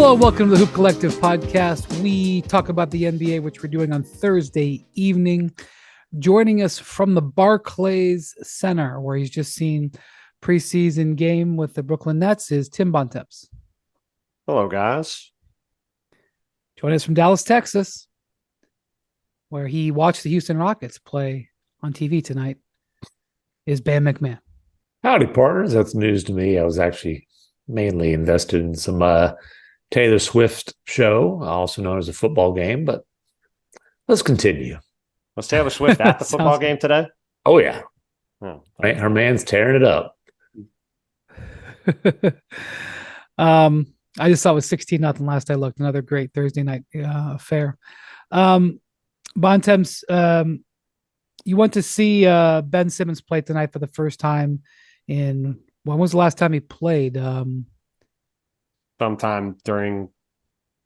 Hello, welcome to the Hoop Collective podcast. We talk about the NBA, which we're doing on Thursday evening. Joining us from the Barclays Center, where he's just seen preseason game with the Brooklyn Nets, is Tim Bontemps. Hello, guys. Joining us from Dallas, Texas, where he watched the Houston Rockets play on TV tonight, is Bam MacMahon. Howdy, partners. That's news to me. I was actually mainly invested in some Taylor Swift show, also known as a football game, but let's continue. Was Taylor Swift at the football game today? Oh, yeah. Oh, Her man's tearing it up. I just saw it was 16-0 last I looked. Another great Thursday night affair. Bontemps, you went to see Ben Simmons play tonight for the first time when was the last time he played? Sometime during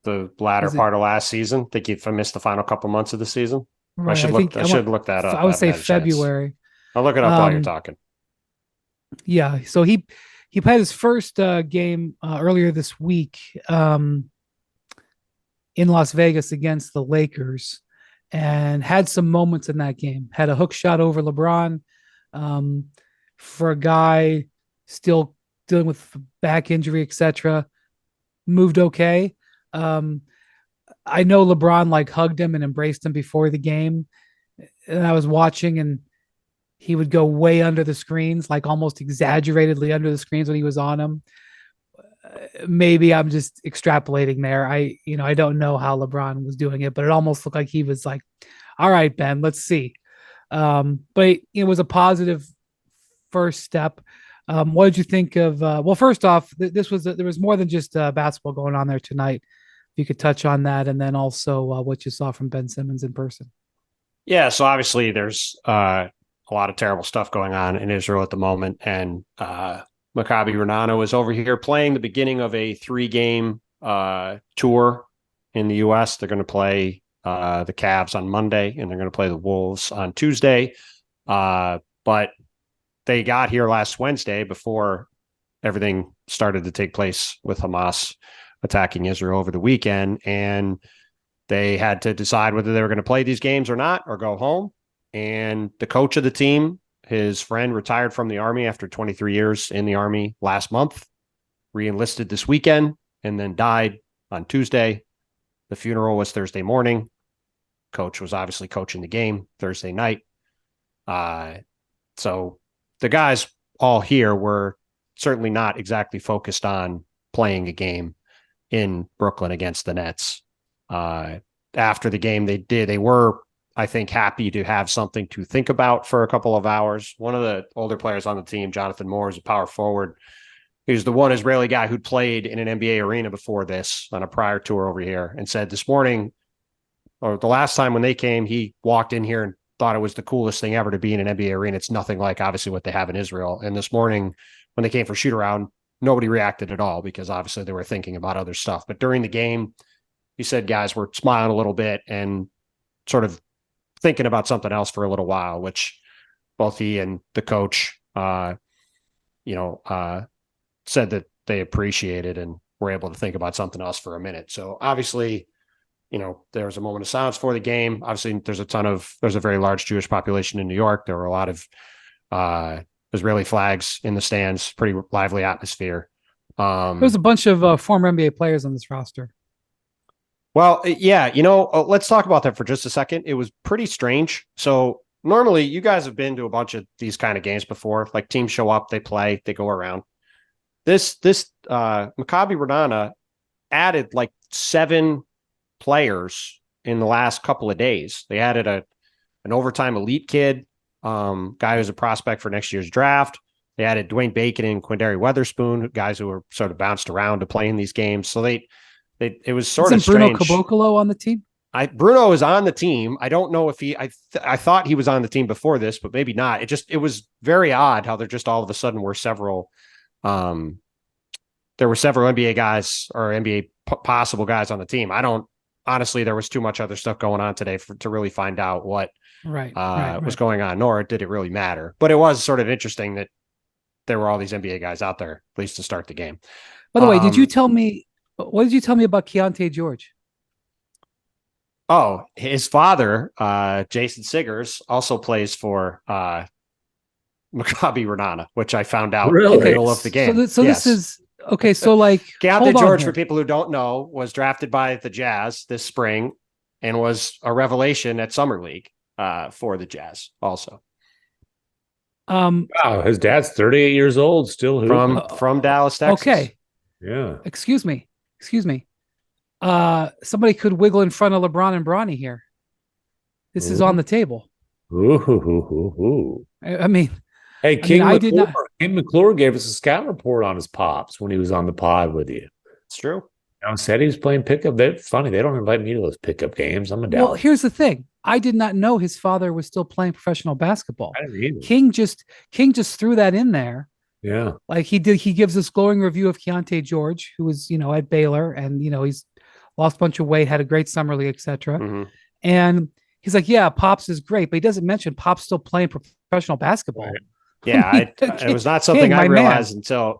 the latter part of last season. I think he missed the final couple months of the season. Right, I should look that up. I would say February. I'll look it up while you're talking. Yeah, so he played his first game earlier this week in Las Vegas against the Lakers and had some moments in that game. Had a hook shot over LeBron for a guy still dealing with back injury, etc. Moved okay. I know LeBron hugged him and embraced him before the game. And I was watching and he would go way under the screens, almost exaggeratedly under the screens when he was on him. Maybe I'm just extrapolating there. I don't know how LeBron was doing it, but it almost looked like he was like, all right, Ben, let's see. But it was a positive first step. What did you think of? Well, first off, there was more than just basketball going on there tonight. If you could touch on that, and then also what you saw from Ben Simmons in person. Yeah, so obviously there's a lot of terrible stuff going on in Israel at the moment, and Maccabi Renano is over here playing the beginning of a 3-game tour in the U.S. They're going to play the Cavs on Monday, and they're going to play the Wolves on Tuesday. But they got here last Wednesday before everything started to take place with Hamas attacking Israel over the weekend. And they had to decide whether they were going to play these games or not, or go home. And the coach of the team, his friend, retired from the Army after 23 years in the Army last month, re-enlisted this weekend, and then died on Tuesday. The funeral was Thursday morning. Coach was obviously coaching the game Thursday night. So the guys all here were certainly not exactly focused on playing a game in Brooklyn against the Nets. After the game, they were, I think, happy to have something to think about for a couple of hours. One of the older players on the team, Jonathan Moore, is a power forward. He was the one Israeli guy who'd played in an NBA arena before this on a prior tour over here, and said this morning, or the last time when they came, he walked in here and thought it was the coolest thing ever to be in an NBA arena. It's nothing like obviously what they have in Israel. And this morning when they came for shoot around, nobody reacted at all because obviously they were thinking about other stuff. But during the game, he said guys were smiling a little bit and sort of thinking about something else for a little while, which both he and the coach, said that they appreciated and were able to think about something else for a minute. So obviously, there was a moment of silence for the game. Obviously, there's a very large Jewish population in New York. There were a lot of Israeli flags in the stands, pretty lively atmosphere. There's a bunch of former NBA players on this roster. Well, yeah, let's talk about that for just a second. It was pretty strange. So normally you guys have been to a bunch of these kind of games before. Like teams show up, they play, they go around. This Maccabi Renana added 7 players in the last couple of days. They added an overtime elite kid, guy who's a prospect for next year's draft. They added Dwayne Bacon and Quindary Weatherspoon, guys who were sort of bounced around to play in these games. So it was sort of strange. Bruno Caboclo on the team? Bruno is on the team. I don't know if I thought he was on the team before this, but maybe not. It was very odd how there just all of a sudden were several NBA guys or NBA possible guys on the team. Honestly, there was too much other stuff going on today to really find out what was going on, nor did it really matter. But it was sort of interesting that there were all these NBA guys out there, at least to start the game. By the way, did you tell me What did you tell me about Keontae George? Oh, his father, Jason Siggers, also plays for Maccabi Renana, which I found out in the Really? middle of the So, game. this is okay. So, like, Keontae hold on George, here. for people who don't know, was drafted by the Jazz this spring and was a revelation at Summer League for the Jazz also. Wow, his dad's 38 years old, still hooping. From Dallas, Texas. Okay. Yeah. Excuse me. Somebody could wiggle in front of LeBron and Bronny here. This is on the table. Ooh. I mean, Hey, King McClure gave us a scout report on his pops when he was on the pod with you. It's true. Said he was playing pickup. That's funny. They don't invite me to those pickup games. I'm a Dallas. well, here's the thing. I did not know his father was still playing professional basketball. I didn't either. King just threw that in there. Yeah. Like he did. He gives this glowing review of Keontae George, who was, at Baylor, and he's lost a bunch of weight, had a great summer league, etc. Mm-hmm. And he's like, yeah, Pops is great, but he doesn't mention Pops still playing professional basketball. Right. Yeah, it was not something I realized man. until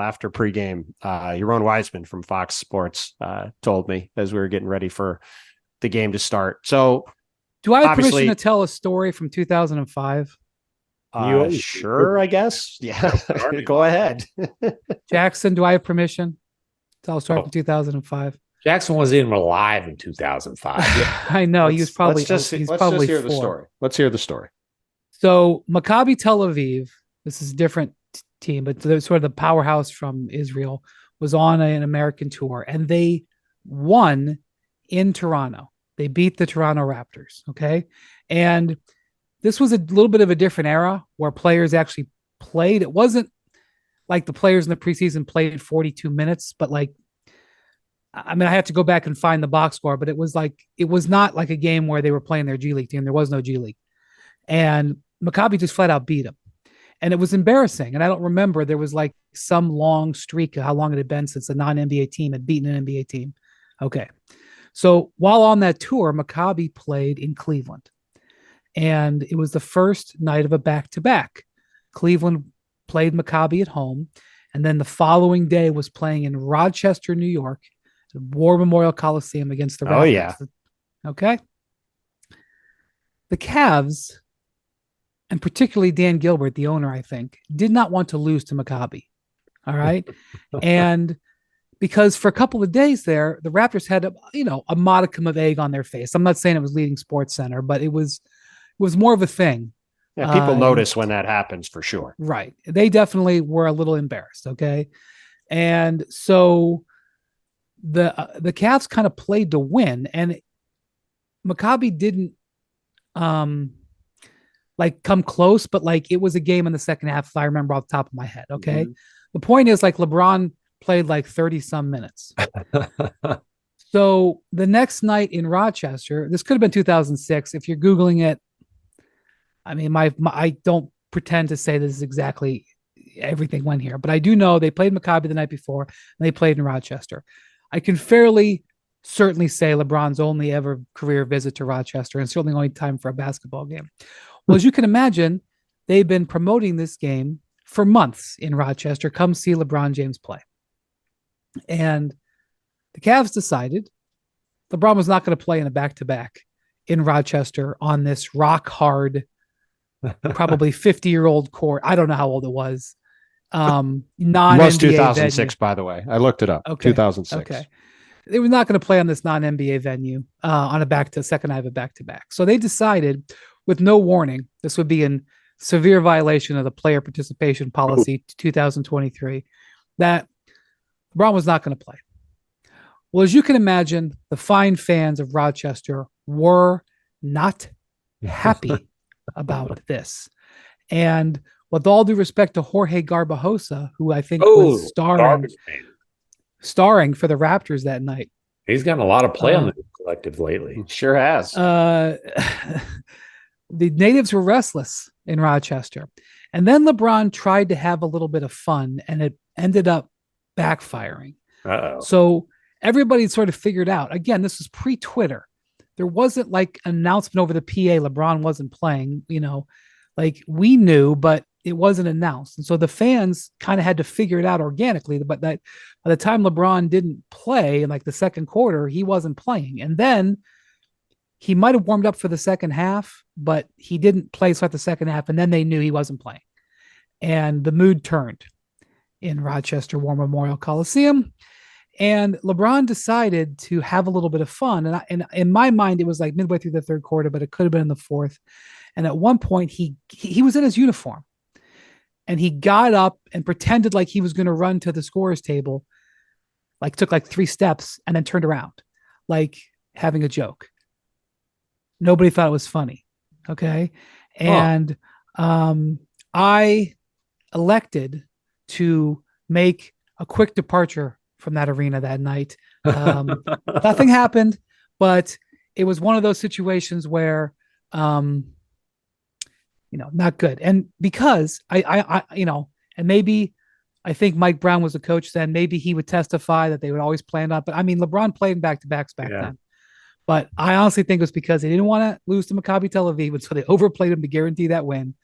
after pregame. Yaron Weisman from Fox Sports told me as we were getting ready for the game to start. So, do I have permission to tell a story from 2005? Sure, I guess. Yeah, go ahead. Jackson, do I have permission to tell a story from 2005? Jackson wasn't even alive in 2005. I know he was probably. Let's just hear the story. Let's hear the story. So Maccabi Tel Aviv, this is a different team, but sort of the powerhouse from Israel, was on an American tour, and they won in Toronto. They beat the Toronto Raptors. Okay. And this was a little bit of a different era where players actually played. It wasn't like the players in the preseason played 42 minutes, but I have to go back and find the box score, but it was not like a game where they were playing their G League team. There was no G League. And Maccabi just flat out beat them. And it was embarrassing. And I don't remember, there was like some long streak of how long it had been since a non-NBA team had beaten an NBA team. Okay. So while on that tour, Maccabi played in Cleveland. And it was the first night of a back-to-back. Cleveland played Maccabi at home. And then the following day was playing in Rochester, New York, War Memorial Coliseum against the Raptors. Oh, yeah. Okay. The Cavs, and particularly Dan Gilbert, the owner, I think, did not want to lose to Maccabi. All right. And because for a couple of days there, the Raptors had a modicum of egg on their face. I'm not saying it was leading Sports Center, but it was more of a thing. Yeah, people notice when that happens for sure. Right. They definitely were a little embarrassed. Okay. And so the Cavs kind of played to win, and Maccabi didn't come close, but it was a game in the second half, if I remember off the top of my head. Okay. Mm-hmm. The point is, LeBron played 30 some minutes. So the next night in Rochester, this could have been 2006. If you're Googling it, I mean, I don't pretend to say this is exactly everything went here, but I do know they played Maccabi the night before and they played in Rochester. I can certainly say LeBron's only ever career visit to Rochester, and certainly only time for a basketball game. Well, as you can imagine, they've been promoting this game for months in Rochester. Come see LeBron James play. And the Cavs decided LeBron was not going to play in a back-to-back in Rochester on this rock-hard, probably 50-year-old court. I don't know how old it was. Non-NBA it was 2006, venue. By the way. I looked it up. Okay. 2006. Okay. They were not going to play on this non-NBA venue on a second night of a back-to-back. So they decided, with no warning, this would be in severe violation of the player participation policy 2023, that LeBron was not going to play. Well, as you can imagine, the fine fans of Rochester were not happy about this. And with all due respect to Jorge Garbajosa, who I think was starring for the Raptors that night. He's gotten a lot of play on the collective lately. Sure has. The natives were restless in Rochester. And then LeBron tried to have a little bit of fun, and it ended up backfiring. Uh-oh. So everybody sort of figured out, again, this was pre-Twitter. There wasn't an announcement over the PA, LeBron wasn't playing, Like we knew, but it wasn't announced. And so the fans kind of had to figure it out organically. But that by the time LeBron didn't play in like the second quarter, he wasn't playing. And then he might have warmed up for the second half, but he didn't play throughout the second half. And then they knew he wasn't playing. And the mood turned in Rochester War Memorial Coliseum. And LeBron decided to have a little bit of fun. And in my mind, it was like midway through the third quarter, but it could have been in the fourth. And at one point, he was in his uniform, and he got up and pretended like he was going to run to the scorer's table, like took like 3 steps and then turned around, like having a joke. Nobody thought it was funny. Okay. And I elected to make a quick departure from that arena that night. Nothing happened, but it was one of those situations where, not good. And because I and maybe I think Mike Brown was a coach then, maybe he would testify that they would always plan on, but I mean, LeBron played in back-to-backs back then. But I honestly think it was because they didn't want to lose to Maccabi Tel Aviv, and so they overplayed him to guarantee that win.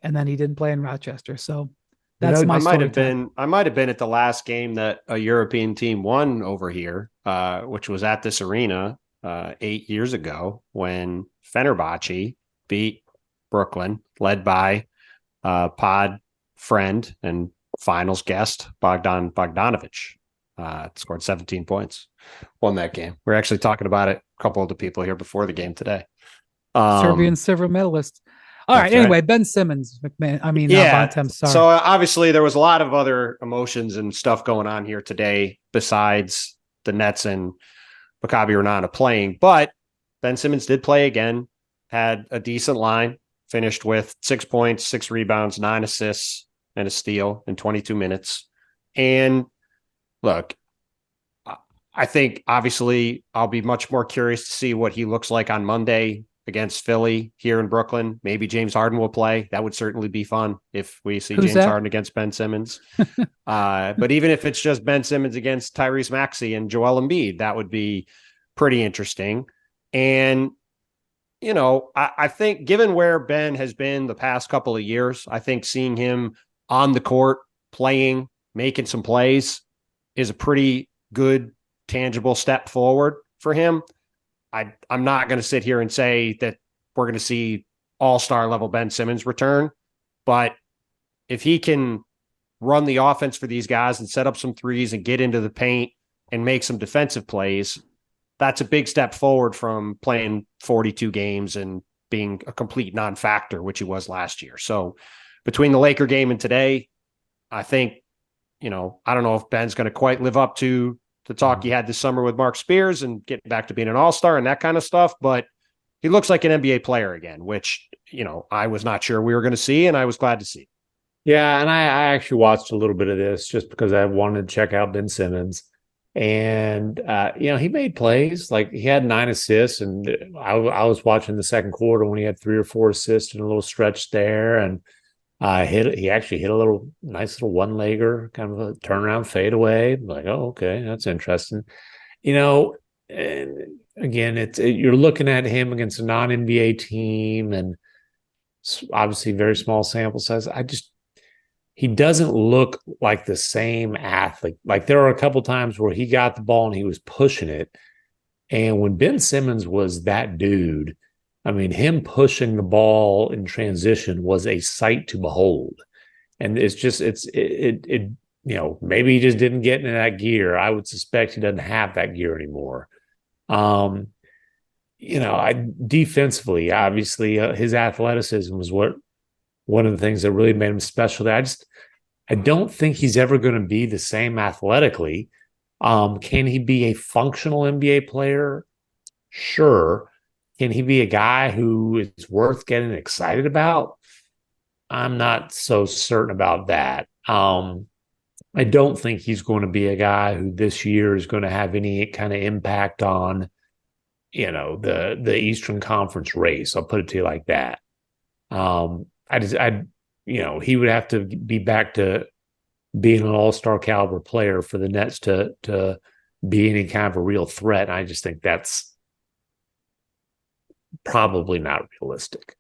And then he didn't play in Rochester. So that's my story. I might have been at the last game that a European team won over here, which was at this arena 8 years ago when Fenerbahce beat Brooklyn, led by pod friend and finals guest Bogdan Bogdanovic. Scored 17 points, won that game. We're actually talking about it. A couple of the people here before the game today. Serbian silver medalist. All right. Anyway, right. Ben Simmons, MacMahon. Bontemps. Sorry. So obviously there was a lot of other emotions and stuff going on here today besides the Nets and Maccabi Renana playing. But Ben Simmons did play again, had a decent line, finished with 6 points, 6 rebounds, 9 assists, and a steal in 22 minutes. And look, I think obviously I'll be much more curious to see what he looks like on Monday against Philly here in Brooklyn. Maybe James Harden will play. That would certainly be fun if we see James Harden against Ben Simmons. But even if it's just Ben Simmons against Tyrese Maxey and Joel Embiid, that would be pretty interesting. And, I think given where Ben has been the past couple of years, I think seeing him on the court, playing, making some plays is a pretty good, tangible step forward for him. I'm not going to sit here and say that we're going to see all-star level Ben Simmons return, but if he can run the offense for these guys and set up some threes and get into the paint and make some defensive plays, that's a big step forward from playing 42 games and being a complete non-factor, which he was last year. So between the Laker game and today, I think, I don't know if Ben's going to quite live up to the talk he had this summer with Mark Spears and getting back to being an all-star and that kind of stuff. But he looks like an NBA player again, which, I was not sure we were going to see, and I was glad to see. Yeah, and I actually watched a little bit of this just because I wanted to check out Ben Simmons. And, he made plays. Like, he had 9 assists, and I was watching the second quarter when he had 3 or 4 assists in a little stretch there. And he actually hit a nice little one-legger, kind of a turnaround fadeaway. Like, oh, okay, that's interesting. And again, you're looking at him against a non-NBA team, and obviously very small sample size. He doesn't look like the same athlete. Like, there are a couple times where he got the ball and he was pushing it. And when Ben Simmons was that dude, I mean, him pushing the ball in transition was a sight to behold. And maybe he just didn't get into that gear. I would suspect he doesn't have that gear anymore. Defensively, obviously, his athleticism was one of the things that really made him special. I don't think he's ever going to be the same athletically. Can he be a functional NBA player? Sure. Can he be a guy who is worth getting excited about? I'm not so certain about that. I don't think he's going to be a guy who this year is going to have any kind of impact on, the Eastern Conference race. I'll put it to you like that. He would have to be back to being an all-star caliber player for the Nets to be any kind of a real threat. And I just think that's probably not realistic.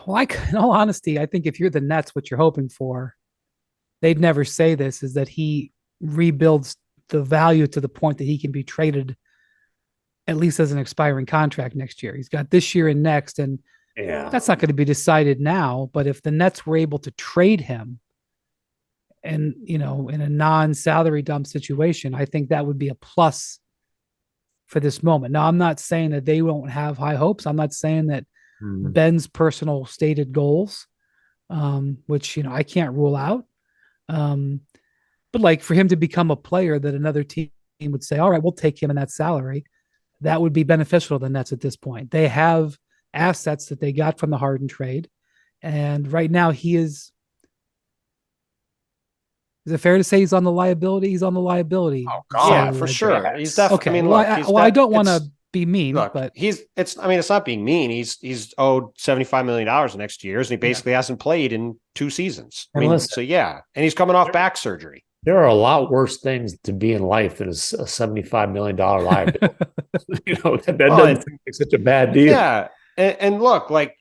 Well, in all honesty, I think if you're the Nets, what you're hoping for, they'd never say this, is that he rebuilds the value to the point that he can be traded at least as an expiring contract next year. He's got this year and next, and Yeah. that's not going to be decided now. But if the Nets were able to trade him and, in a non-salary dump situation, I think that would be a plus for this moment. Now, I'm not saying that they won't have high hopes. I'm not saying that Ben's personal stated goals, which, I can't rule out. But like for him to become a player that another team would say, all right, we'll take him in that salary, that would be beneficial to the Nets at this point. They have assets that they got from the Harden trade. And right now he is it fair to say he's on the liability? He's on the liability. Oh God, yeah, for sure. He's definitely. Okay. I don't want to be mean, but it's not being mean. He's owed $75 million the next 2 years, and he basically hasn't played in 2 seasons. So yeah, and he's coming off back surgery. There are a lot worse things to be in life than a $75 million liability. That doesn't seem like such a bad deal. Yeah, and look, like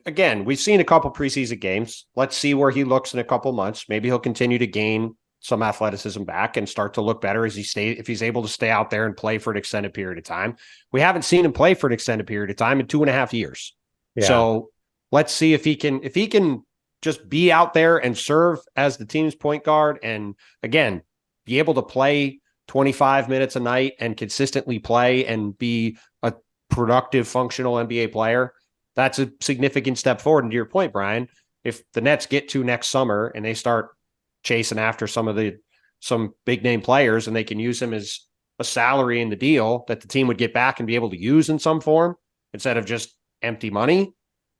again, we've seen a couple preseason games. Let's see where he looks in a couple months. Maybe he'll continue to gain some athleticism back and start to look better if he's able to stay out there and play for an extended period of time. We haven't seen him play for an extended period of time in 2.5 years. Yeah. So let's see if he can just be out there and serve as the team's point guard. And again, be able to play 25 minutes a night and consistently play and be a productive, functional NBA player. That's a significant step forward. And to your point, Brian, if the Nets get to next summer and they start chasing after some big name players and they can use him as a salary in the deal that the team would get back and be able to use in some form instead of just empty money.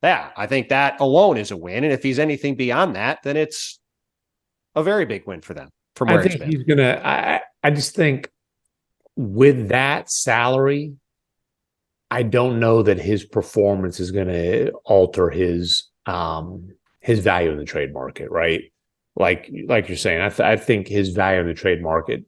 Yeah, I think that alone is a win. And if he's anything beyond that, then it's a very big win for them. From where I think he's gonna. I just think with that salary, I don't know that his performance is going to alter his value in the trade market, right? Like you're saying, I think his value in the trade market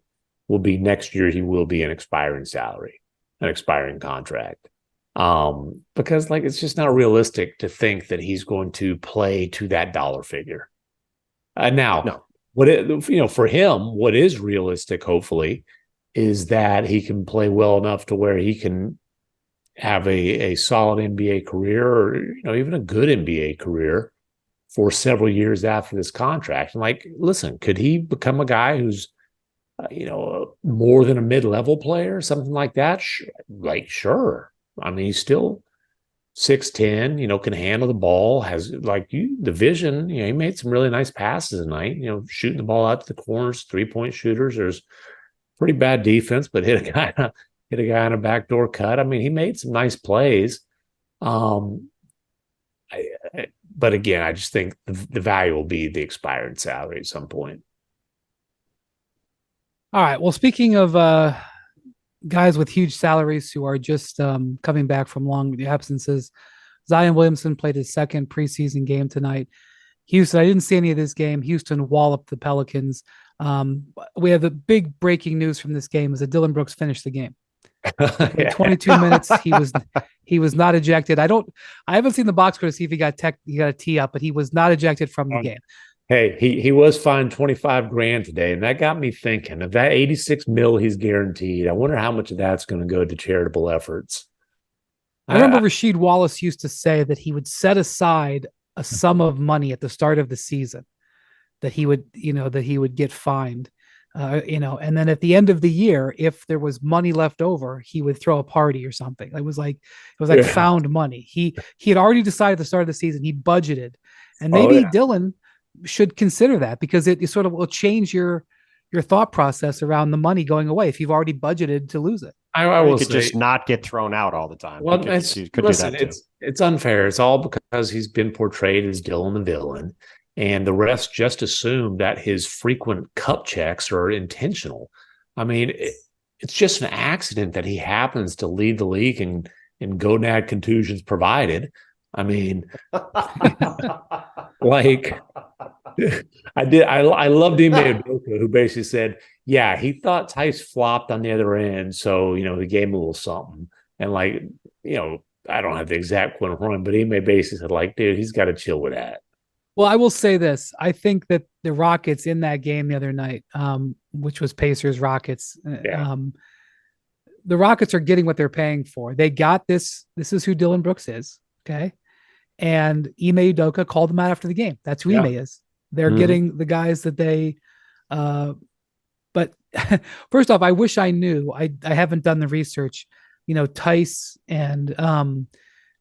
will be next year. He will be an expiring salary, an expiring contract, because like it's just not realistic to think that he's going to play to that dollar figure. Now, no. For him, what is realistic, hopefully, is that he can play well enough to where he can have a solid NBA career, or even a good NBA career for several years after this contract. And like, listen, could he become a guy who's more than a mid-level player, something like that? Sure. I mean, he's still 6'10", can handle the ball, has the vision. He made some really nice passes tonight, shooting the ball out to the corners, 3-point shooters. There's pretty bad defense, but hit a guy on a backdoor cut. I mean, he made some nice plays. But again, I just think the value will be the expired salary at some point. All right. Well, speaking of guys with huge salaries who are just coming back from long absences, Zion Williamson played his second preseason game tonight. Houston, I didn't see any of this game. Houston walloped the Pelicans. We have the big breaking news from this game is that Dillon Brooks finished the game. 22 minutes. He was not ejected. I haven't seen the box score to see if he got a tee up, but he was not ejected from the game. Hey, he was fined $25,000 today, and that got me thinking of that $86 million he's guaranteed. I wonder how much of that's going to go to charitable efforts. I remember Rasheed Wallace used to say that he would set aside a sum of money at the start of the season that he would get fined. And then at the end of the year, if there was money left over, he would throw a party or something. It was like found money. He had already decided at the start of the season, he budgeted, and maybe Dillon should consider that, because it sort of will change your thought process around the money going away if you've already budgeted to lose it. I will just not get thrown out all the time. Well, it's unfair. It's all because he's been portrayed as Dillon the villain. And the refs just assume that his frequent cup checks are intentional. I mean, it's just an accident that he happens to lead the league in gonad contusions provided. I mean, I loved Ime Udoka, who basically said, yeah, he thought Tice flopped on the other end, so he gave him a little something. And I don't have the exact quote from him, but he may basically said, like, dude, he's got to chill with that. Well, I will say this. I think that the Rockets in that game the other night, which was Pacers Rockets, Yeah. The Rockets are getting what they're paying for. They got this. This is who Dylan Brooks is. Okay. And Ime Udoka called them out after the game. That's who Ime is. They're getting the guys that they, but first off, I wish I knew. I haven't done the research. Tice and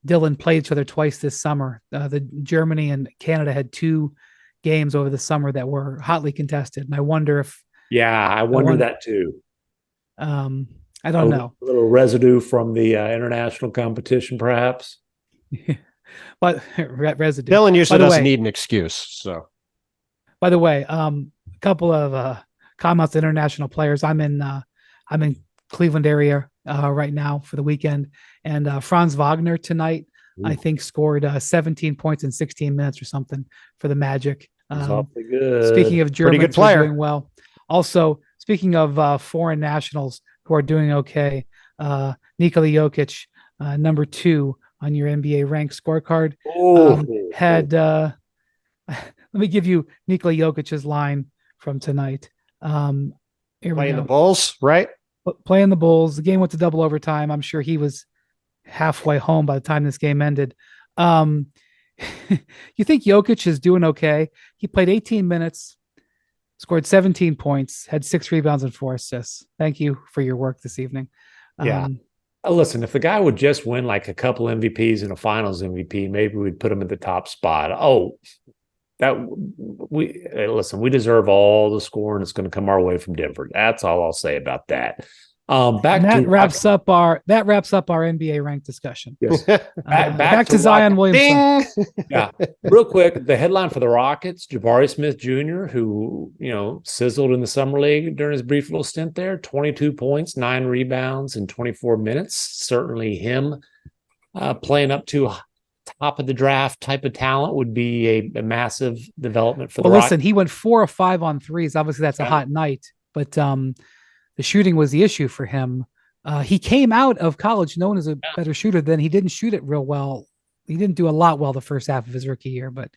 Dylan played each other twice this summer. The Germany and Canada had 2 games over the summer that were hotly contested, and I wonder if. Yeah, I wonder that too. I don't know. A little residue from the international competition, perhaps. But residue. Dylan usually doesn't need an excuse. So, by the way, a couple of comments to international players. I'm in Cleveland area right now for the weekend, and Franz Wagner tonight, I think, scored 17 points in 16 minutes or something for the Magic. He's awfully good. Speaking of Germans, pretty good player, doing well. Also, speaking of foreign nationals who are doing okay, Nikola Jokic, number 2 on your NBA ranked scorecard, had. Let me give you Nikola Jokic's line from tonight. Playing the Bulls, right? Playing the Bulls. The game went to double overtime. I'm sure he was halfway home by the time this game ended. You think Jokic is doing okay? He played 18 minutes, scored 17 points, had 6 rebounds and 4 assists. Thank you for your work this evening. Yeah. Listen, if the guy would just win like a couple MVPs and a finals MVP, maybe we'd put him at the top spot. We deserve all the scoring that's going to come our way from Denver. That's all I'll say about that. That wraps up our NBA ranked discussion. Yes. back to Zion Williamson. Yeah. Real quick, the headline for the Rockets, Jabari Smith Jr., who, sizzled in the summer league during his brief little stint there, 22 points, 9 rebounds in 24 minutes. Certainly him playing up to top of the draft type of talent would be a massive development for the Rockets. Listen, he went 4 of 5 on threes. Obviously that's a hot night, but the shooting was the issue for him. He came out of college known as a better shooter. Then he didn't shoot it real well. He didn't do a lot well the first half of his rookie year. But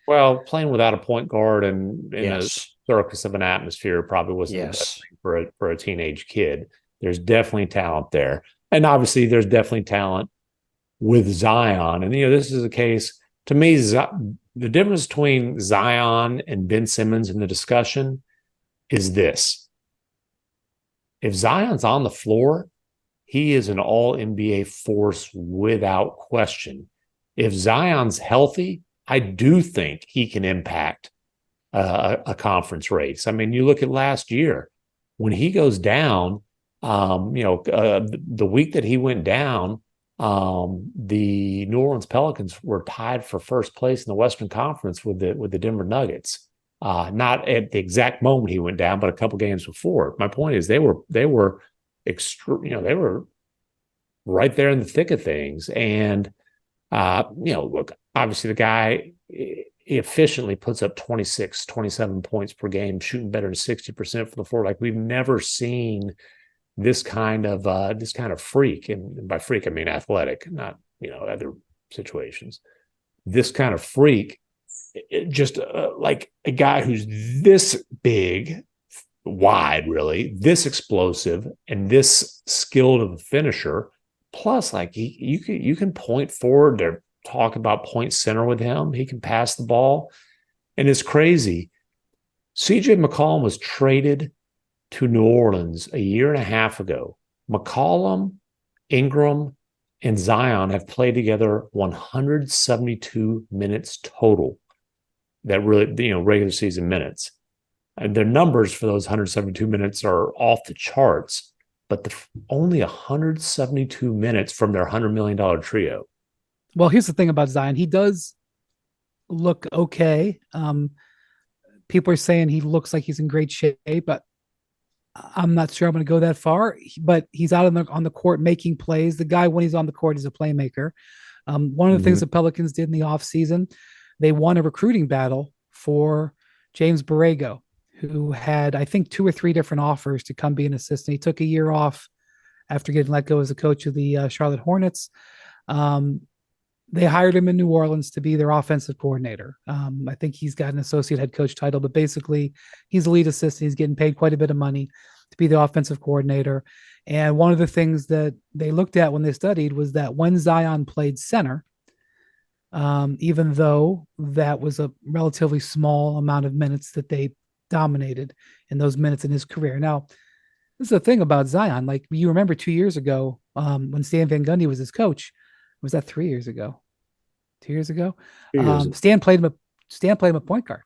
playing without a point guard and in a circus of an atmosphere probably wasn't the best thing for a teenage kid. There's definitely talent there, and obviously there's definitely talent with Zion. And this is a case to me. The difference between Zion and Ben Simmons in the discussion is this. If Zion's on the floor, he is an all-NBA force without question. If Zion's healthy, I do think he can impact a conference race. I mean, you look at last year when he goes down. The week that he went down, the New Orleans Pelicans were tied for first place in the Western Conference with the Denver Nuggets. Not at the exact moment he went down, but a couple games before. My point is they were they were right there in the thick of things. And look, obviously the guy, he efficiently puts up 26, 27 points per game, shooting better than 60% from the floor. Like we've never seen this kind of freak, and by freak I mean athletic, not other situations. This kind of freak. Just like a guy who's this big, wide, really, this explosive, and this skilled of a finisher. Plus, like you can point forward to talk about point center with him. He can pass the ball, and it's crazy. CJ McCollum was traded to New Orleans a year and a half ago. McCollum, Ingram, and Zion have played together 172 minutes total. That really, regular season minutes. And their numbers for those 172 minutes are off the charts, but only 172 minutes from their $100 million trio. Well, here's the thing about Zion. He does look okay. People are saying he looks like he's in great shape, but I'm not sure I'm going to go that far. But he's out on the court making plays. The guy, when he's on the court, is a playmaker. One of the things the Pelicans did in the offseason, they won a recruiting battle for James Borrego, who had, I think, 2 or 3 different offers to come be an assistant. He took a year off after getting let go as a coach of the Charlotte Hornets. they hired him in New Orleans to be their offensive coordinator. I think he's got an associate head coach title, but basically he's a lead assistant. He's getting paid quite a bit of money to be the offensive coordinator. And one of the things that they looked at when they studied was that when Zion played center, even though that was a relatively small amount of minutes that they dominated in those minutes in his career. Now, this is the thing about Zion. Like you remember 2 years ago, when Stan Van Gundy was his coach, was that 3 years ago? 2 years ago? 2 years. Stan played him a point guard.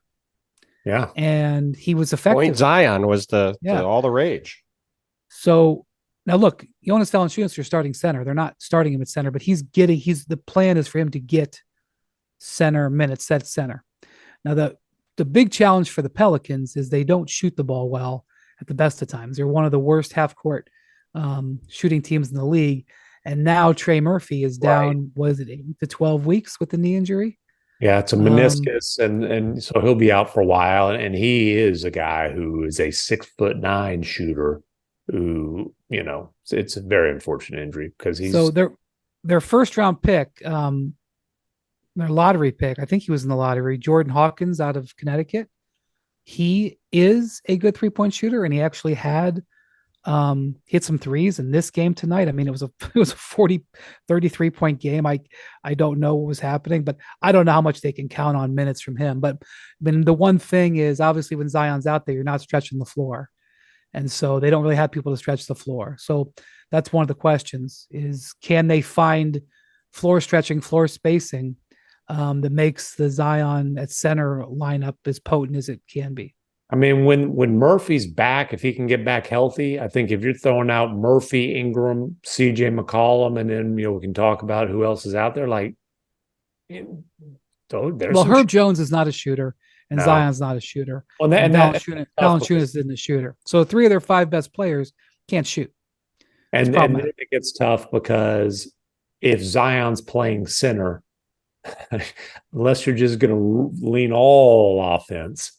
Yeah. And he was effective. Point Zion was all the rage. So now look, Jonas Valanciunas, you're starting center. They're not starting him at center, but the plan is for him to get center minutes at center. Now the big challenge for the Pelicans is they don't shoot the ball well at the best of times. They're one of the worst half court shooting teams in the league. And now Trey Murphy is down, was it 8 to 12 weeks with the knee injury? Yeah, it's a meniscus, and so he'll be out for a while. And he is a guy who is a 6'9" shooter who, it's a very unfortunate injury because he's so their first round pick, their lottery pick, I think he was in the lottery, Jordan Hawkins out of Connecticut. He is a good 3-point shooter, and he actually had hit some threes in this game tonight. I mean, it was a 33 point game. I don't know what was happening, but I don't know how much they can count on minutes from him. But then the one thing is obviously when Zion's out there, you're not stretching the floor. And so they don't really have people to stretch the floor. So that's one of the questions is, can they find floor stretching, floor spacing that makes the Zion at center lineup as potent as it can be? I mean, when Murphy's back, if he can get back healthy, I think if you're throwing out Murphy, Ingram, CJ McCollum, and then we can talk about who else is out there. Herb Jones is not a shooter, and Zion's not a shooter. Well, and Valanciunas isn't a shooter. So 3 of their 5 best players can't shoot. And then it gets tough because if Zion's playing center, unless you're just going to lean all offense,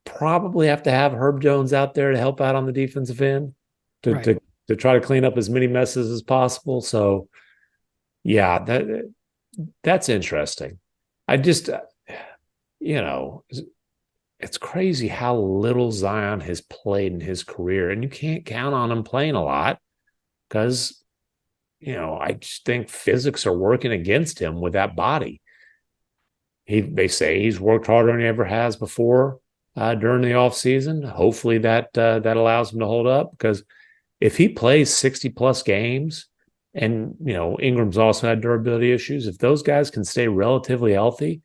probably have to have Herb Jones out there to help out on the defensive end to try to clean up as many messes as possible. So, yeah, that's interesting. I just, it's crazy how little Zion has played in his career, and you can't count on him playing a lot because, I just think physics are working against him with that body. They say he's worked harder than he ever has before. During the offseason. Hopefully that allows him to hold up, because if he plays 60-plus games and, Ingram's also had durability issues, if those guys can stay relatively healthy,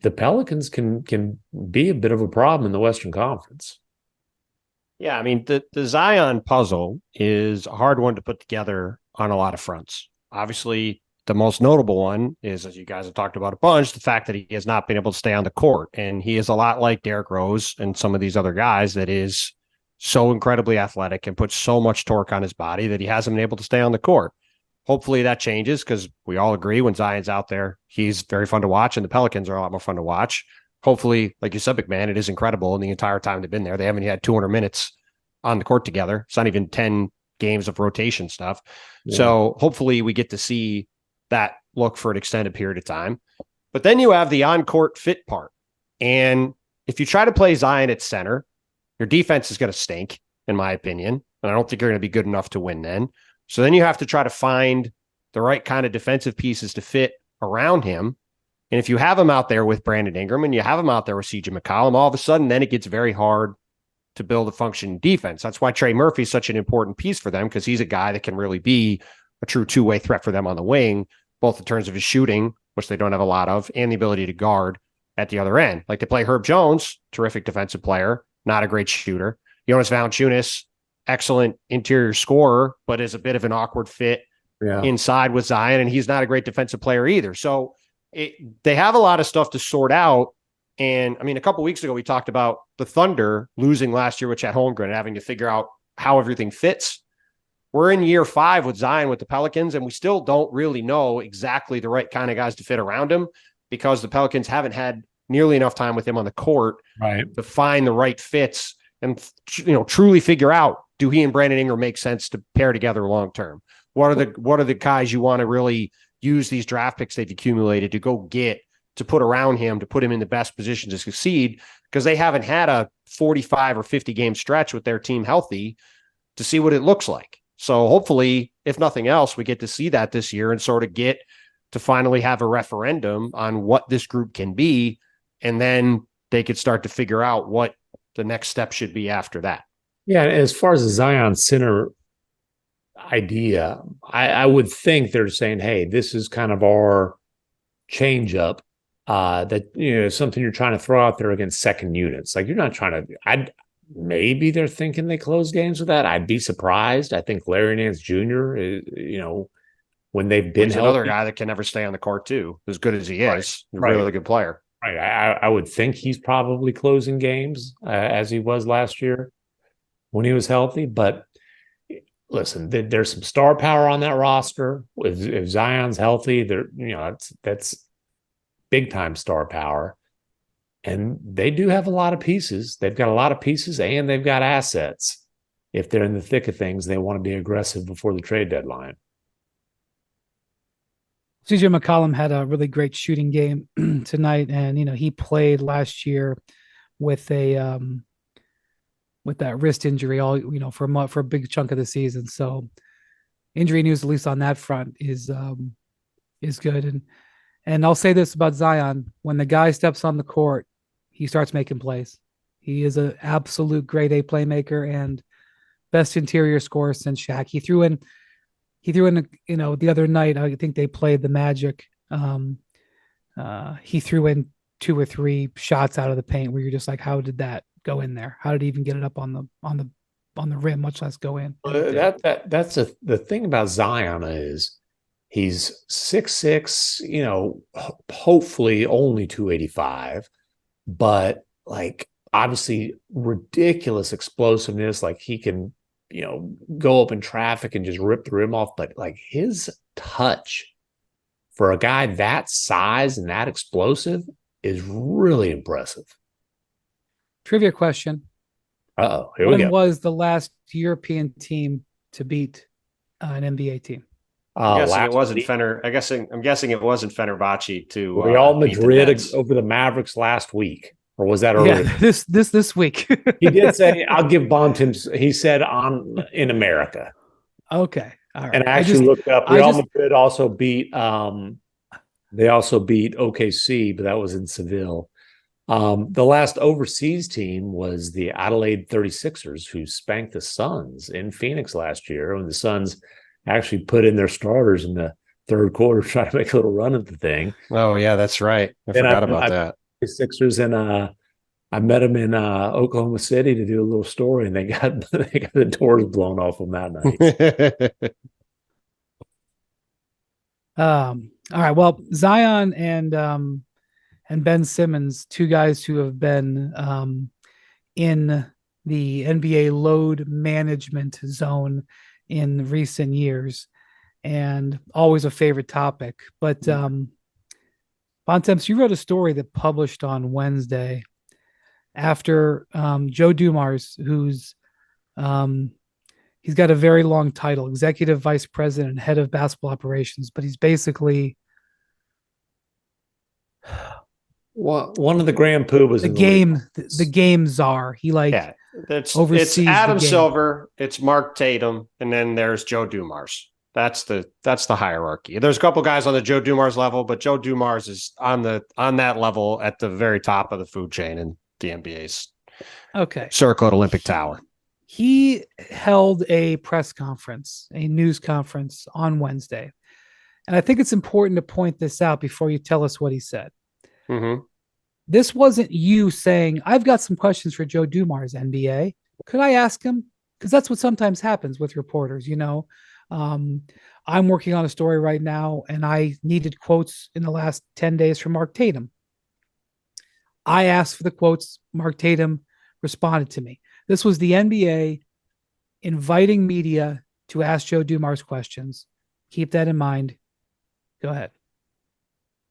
the Pelicans can be a bit of a problem in the Western Conference. Yeah, I mean, the Zion puzzle is a hard one to put together on a lot of fronts. Obviously, the most notable one is, as you guys have talked about a bunch, the fact that he has not been able to stay on the court. And he is a lot like Derrick Rose and some of these other guys that is so incredibly athletic and puts so much torque on his body that he hasn't been able to stay on the court. Hopefully that changes, because we all agree when Zion's out there, he's very fun to watch, and the Pelicans are a lot more fun to watch. Hopefully, like you said, MacMahon, it is incredible. And the entire time they've been there, they haven't had 200 minutes on the court together. It's not even 10 games of rotation stuff. Yeah. So hopefully we get to see that look for an extended period of time. But then you have the on-court fit part. And if you try to play Zion at center, your defense is going to stink, in my opinion. And I don't think you're going to be good enough to win then. So then you have to try to find the right kind of defensive pieces to fit around him. And if you have him out there with Brandon Ingram and you have him out there with CJ McCollum, all of a sudden then it gets very hard to build a functioning defense. That's why Trey Murphy is such an important piece for them, because he's a guy that can really be a true two-way threat for them on the wing, both in terms of his shooting, which they don't have a lot of, and the ability to guard at the other end. Like they play Herb Jones, terrific defensive player, not a great shooter. Jonas Valanciunas, excellent interior scorer, but is a bit of an awkward fit inside with Zion, and he's not a great defensive player either. So they have a lot of stuff to sort out. And I mean, a couple of weeks ago, we talked about the Thunder losing last year with Chet Holmgren and having to figure out how everything fits. We're in year 5 with Zion with the Pelicans, and we still don't really know exactly the right kind of guys to fit around him, because the Pelicans haven't had nearly enough time with him on the court to find the right fits and, truly figure out, do he and Brandon Ingram make sense to pair together long-term? What are the guys you want to really use these draft picks they've accumulated to put around him, to put him in the best position to succeed, because they haven't had a 45 or 50 game stretch with their team healthy to see what it looks like. So hopefully, if nothing else, we get to see that this year and sort of get to finally have a referendum on what this group can be. And then they could start to figure out what the next step should be after that. Yeah, as far as the Zion center idea, I would think they're saying, hey, this is kind of our change up, that something you're trying to throw out there against second units. Like, you're not trying to, maybe they're thinking they close games with that. I'd be surprised. I think Larry Nance Jr. is, when they've been He's healthy, another guy that can never stay on the court too, as good as he is. Right. A really good player. Right. I would think he's probably closing games as he was last year when he was healthy. But listen, there's some star power on that roster. If Zion's healthy, that's big time star power. And they do have a lot of pieces. They've got a lot of pieces, and they've got assets. If they're in the thick of things, they want to be aggressive before the trade deadline. CJ McCollum had a really great shooting game tonight, and he played last year with a with that wrist injury all for a big chunk of the season. So injury news, at least on that front, is good. And I'll say this about Zion: when the guy steps on the court, he starts making plays. He is an absolute grade A playmaker and best interior scorer since Shaq. He threw in the other night, I think they played the Magic. He threw in 2 or 3 shots out of the paint where you're just like, how did that go in there? How did he even get it up on the rim, much less go in? That's the thing about Zion is he's 6'6", hopefully only 285, but like obviously ridiculous explosiveness. Like, he can go up in traffic and just rip the rim off. But like, his touch for a guy that size and that explosive is really impressive. Trivia question. Here we go. When was the last European team to beat an NBA team? I'm guessing it wasn't I'm guessing it wasn't Fenerbahce to Real Madrid over the Mavericks last week. Or was that earlier? Yeah, this week. He did say, "I'll give Bontemps." He said in America. Okay, all right. And I actually looked up. Real Madrid also beat. They also beat OKC, but that was in Seville. The last overseas team was the Adelaide 36ers, who spanked the Suns in Phoenix last year, when the Suns actually put in their starters in the third quarter, trying to make a little run at the thing. Oh yeah, that's right. I forgot about that. Sixers, and I met him in Oklahoma City to do a little story, and they got the doors blown off them that night. All right. Well, Zion and Ben Simmons, 2 guys who have been in the NBA load management zone in recent years, and always a favorite topic. But Bontemps, you wrote a story that published on Wednesday after Joe Dumars, who's he's got a very long title, executive vice president and head of basketball operations, but he's basically one of the grand poobahs. The game czar. He oversees. It's Adam Silver, it's Mark Tatum, and then there's Joe Dumars. That's the hierarchy. There's a couple guys on the Joe Dumars level, but Joe Dumars is on that level at the very top of the food chain in the NBA's circle at Olympic Tower. He held a press conference, a news conference on Wednesday. And I think it's important to point this out before you tell us what he said. Mm-hmm. This wasn't you saying, I've got some questions for Joe Dumars, NBA. Could I ask him? Because that's what sometimes happens with reporters, I'm working on a story right now, and I needed quotes in the last 10 days from Mark Tatum. I asked for the quotes. Mark Tatum responded to me. This was the NBA inviting media to ask Joe Dumars questions. Keep that in mind. Go ahead.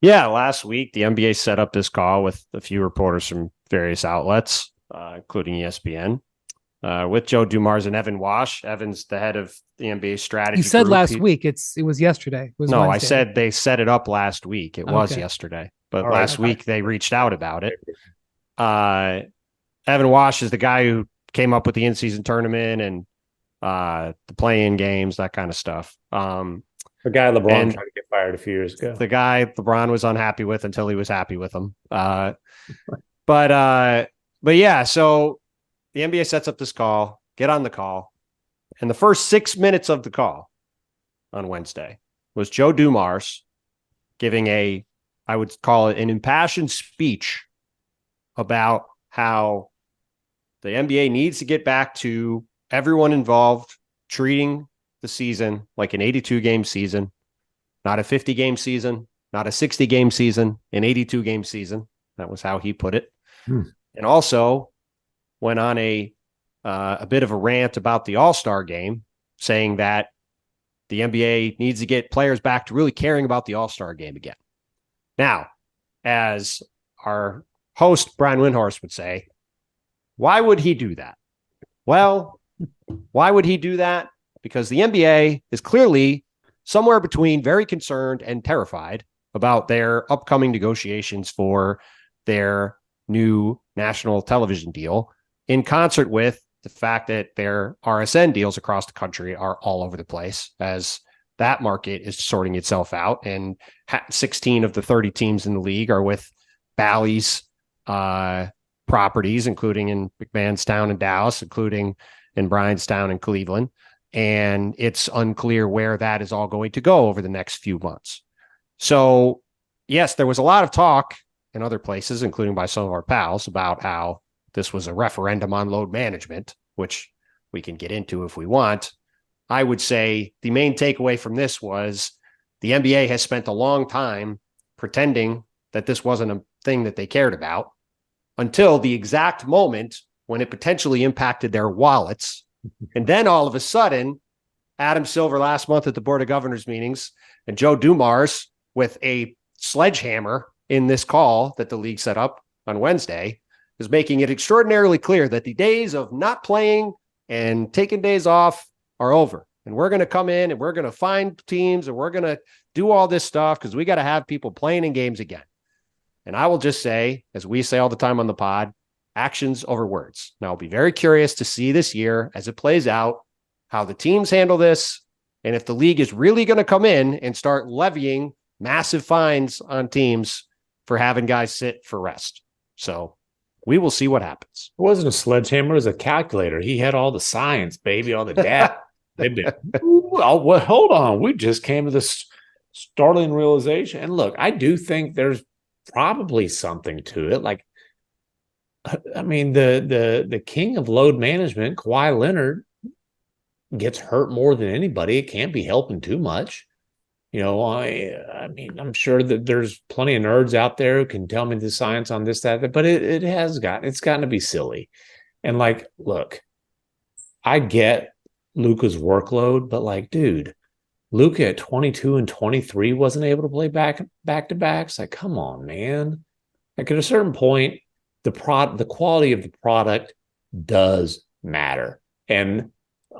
Yeah, last week, the NBA set up this call with a few reporters from various outlets, including ESPN. with Joe Dumars and Evan Wash. Evan's the head of the NBA strategy. You said group. last week. It was yesterday. It was no, Wednesday. I said they set it up last week. It was Okay. yesterday, but All right. last week they reached out about it. Evan Wash is the guy who came up with the in-season tournament and the play-in games, that kind of stuff. The guy LeBron tried to get fired a few years ago. The guy LeBron was unhappy with until he was happy with him. But yeah, so the NBA sets up this call, get on the call. And the first 6 minutes of the call on Wednesday was Joe Dumars giving I would call it an impassioned speech about how the NBA needs to get back to everyone involved treating the season like an 82-game season, not a 50-game season, not a 60-game season, an 82-game season. That was how he put it. And also went on a bit of a rant about the All-Star game, saying that the NBA needs to get players back to really caring about the All-Star game again. Now, as our host, Brian Windhorst, would say, why would he do that? Well, why would he do that? Because the NBA is clearly somewhere between very concerned and terrified about their upcoming negotiations for their new national television deal, in concert with the fact that their RSN deals across the country are all over the place as that market is sorting itself out. And 16 of the 30 teams in the league are with Bally's properties, including in McMahon's town in Dallas, including in Brian's town in Cleveland. And it's unclear where that is all going to go over the next few months. So, yes, there was a lot of talk in other places, including by some of our pals, about how this was a referendum on load management, which we can get into if we want. I would say the main takeaway from this was the NBA has spent a long time pretending that this wasn't a thing that they cared about until the exact moment when it potentially impacted their wallets. And then all of a sudden, Adam Silver last month at the Board of Governors meetings and Joe Dumars with a sledgehammer in this call that the league set up on Wednesday is making it extraordinarily clear that the days of not playing and taking days off are over. And we're going to come in and we're going to find teams and we're going to do all this stuff because we got to have people playing in games again. And I will just say, as we say all the time on the pod, actions over words. Now, I'll be very curious to see this year as it plays out, how the teams handle this, and if the league is really going to come in and start levying massive fines on teams for having guys sit for rest. So we will see what happens. It wasn't a sledgehammer, it was a calculator. He had all the science, baby, all the data. They've been, well, hold on. We just came to this startling realization. And look, I do think there's probably something to it. Like, I mean, the king of load management, Kawhi Leonard, gets hurt more than anybody. It can't be helping too much. You know, I mean, I'm sure that there's plenty of nerds out there who can tell me the science on this, that, but it's gotten to be silly. And like, look, I get Luka's workload, but like, dude, Luka at 22 and 23 wasn't able to play back to backs. Like, come on, man. Like at a certain point, the quality of the product does matter. And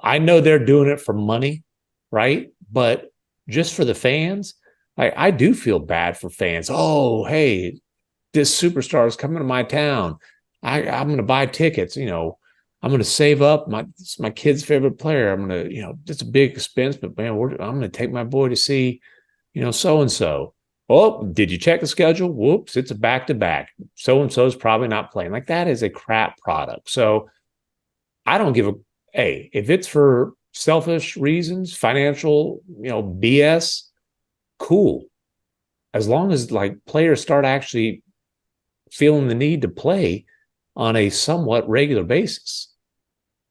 I know they're doing it for money, right? But just for the fans, I do feel bad for fans. Oh, hey, this superstar is coming to my town. I'm going to buy tickets. You know, I'm going to save up. It's my kid's favorite player. I'm going to, you know, it's a big expense, but man, I'm going to take my boy to see, you know, so-and-so. Oh, did you check the schedule? Whoops, it's a back-to-back. So-and-so is probably not playing. Like, that is a crap product. So I don't give if it's for selfish reasons, financial, you know, BS, cool. As long as like players start actually feeling the need to play on a somewhat regular basis.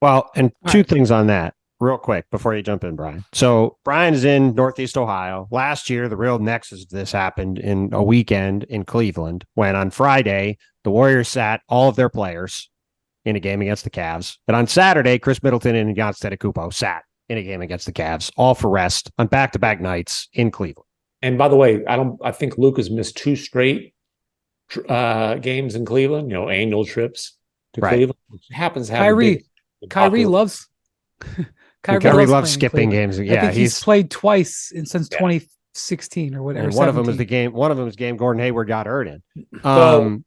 Well, and two things on that real quick before you jump in, Brian. So Brian is in Northeast Ohio. Last year, the real nexus of this happened in a weekend in Cleveland when on Friday, the Warriors sat all of their players in a game against the Cavs. And on Saturday, Chris Middleton and Giannis Antetokounmpo sat in a game against the Cavs, all for rest on back-to-back nights in Cleveland. And by the way, I think Luka's missed 2 straight games in Cleveland, you know, annual trips to Cleveland, which happens to have Kyrie Kyrie loves Kyrie loves playing in skipping Cleveland. games. I Yeah, think he's played twice since 2016 or whatever. and one of them is 17. the game. One of them is game Gordon Hayward got hurt in. So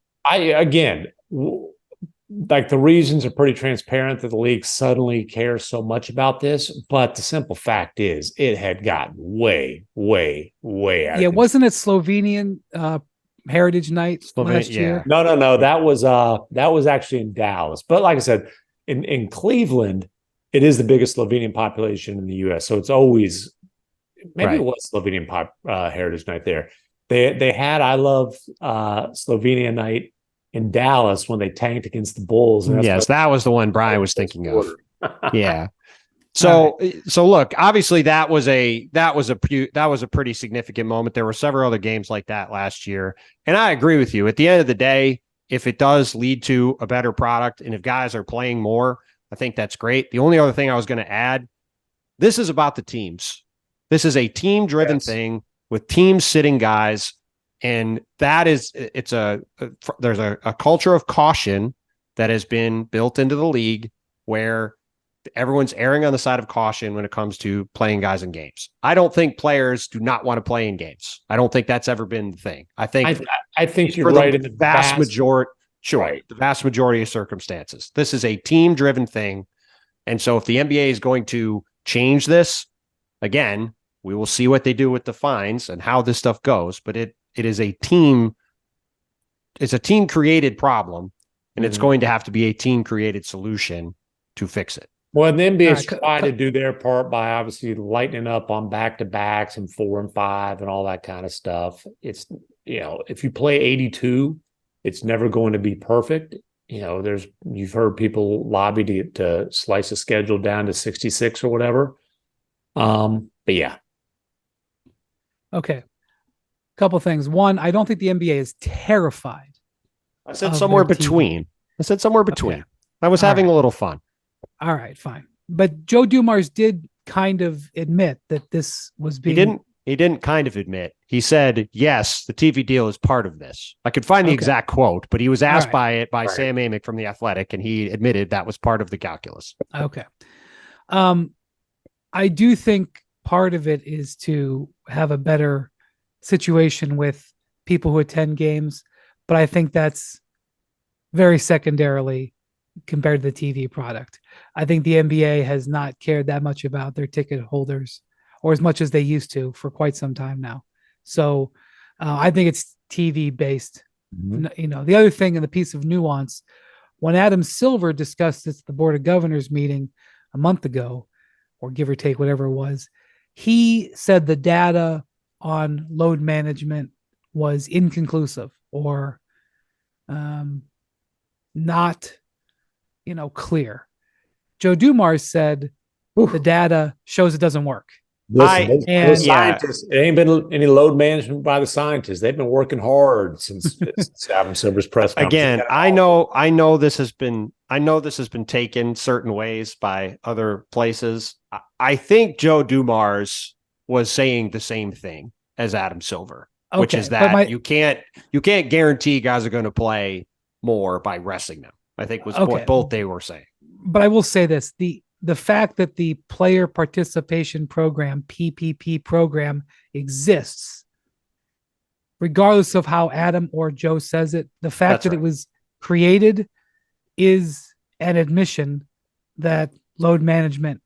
like the reasons are pretty transparent that the league suddenly cares so much about this, but the simple fact is it had gotten way, way, way out of control. Wasn't it Slovenian Heritage Night last year? No. That was actually in Dallas. But like I said, in Cleveland, it is the biggest Slovenian population in the U.S. So it's always it was Slovenian Heritage Night there. They had I Love Slovenia Night in Dallas when they tanked against the Bulls. And that was the one Brian was thinking of. Yeah. So look, obviously that was a pretty significant moment. There were several other games like that last year. And I agree with you. At the end of the day, if it does lead to a better product and if guys are playing more, I think that's great. The only other thing I was going to add, this is about the teams. This is a team-driven thing with teams sitting guys. And that is, there's a culture of caution that has been built into the league where everyone's erring on the side of caution when it comes to playing guys in games. I don't think players do not want to play in games. I don't think that's ever been the thing. I think you're right in the vast majority. Sure, right. The vast majority of circumstances. This is a team-driven thing. And so if the NBA is going to change this, again, we will see what they do with the fines and how this stuff goes. But it's a team-created problem, and it's going to have to be a team-created solution to fix it. Well, the NBA's trying to do their part by obviously lightening up on back-to-backs and 4 and 5 and all that kind of stuff. It's, if you play 82, it's never going to be perfect. You've heard people lobby to slice the schedule down to 66 or whatever. But yeah. Okay. Couple things. One, I don't think the NBA is terrified. I said somewhere between. Okay. I was having a little fun. All right, fine. But Joe Dumars did kind of admit that this was being... He didn't kind of admit. He said, yes, the TV deal is part of this. I could find the exact quote, but he was asked by Sam Amick from The Athletic, and he admitted that was part of the calculus. Okay. I do think part of it is to have a better situation with people who attend games, but I think that's very secondarily compared to the TV product. I think the NBA has not cared that much about their ticket holders, or as much as they used to for quite some time now. So I think it's TV based. Mm-hmm. The other thing, and the piece of nuance, when Adam Silver discussed this at the Board of Governors meeting a month ago, or give or take whatever it was, he said the data on load management was inconclusive or not, clear. Joe Dumars said the data shows it doesn't work. Scientists, it ain't been any load management by the scientists. They've been working hard since Adam Silver's press conference. Again, I know this has been taken certain ways by other places. I think Joe Dumars was saying the same thing as Adam Silver, which is that you can't guarantee guys are going to play more by resting them. I think was what both they were saying. But I will say this, the fact that the player participation program, PPP program, exists, regardless of how Adam or Joe says it, the fact that it was created is an admission that load management,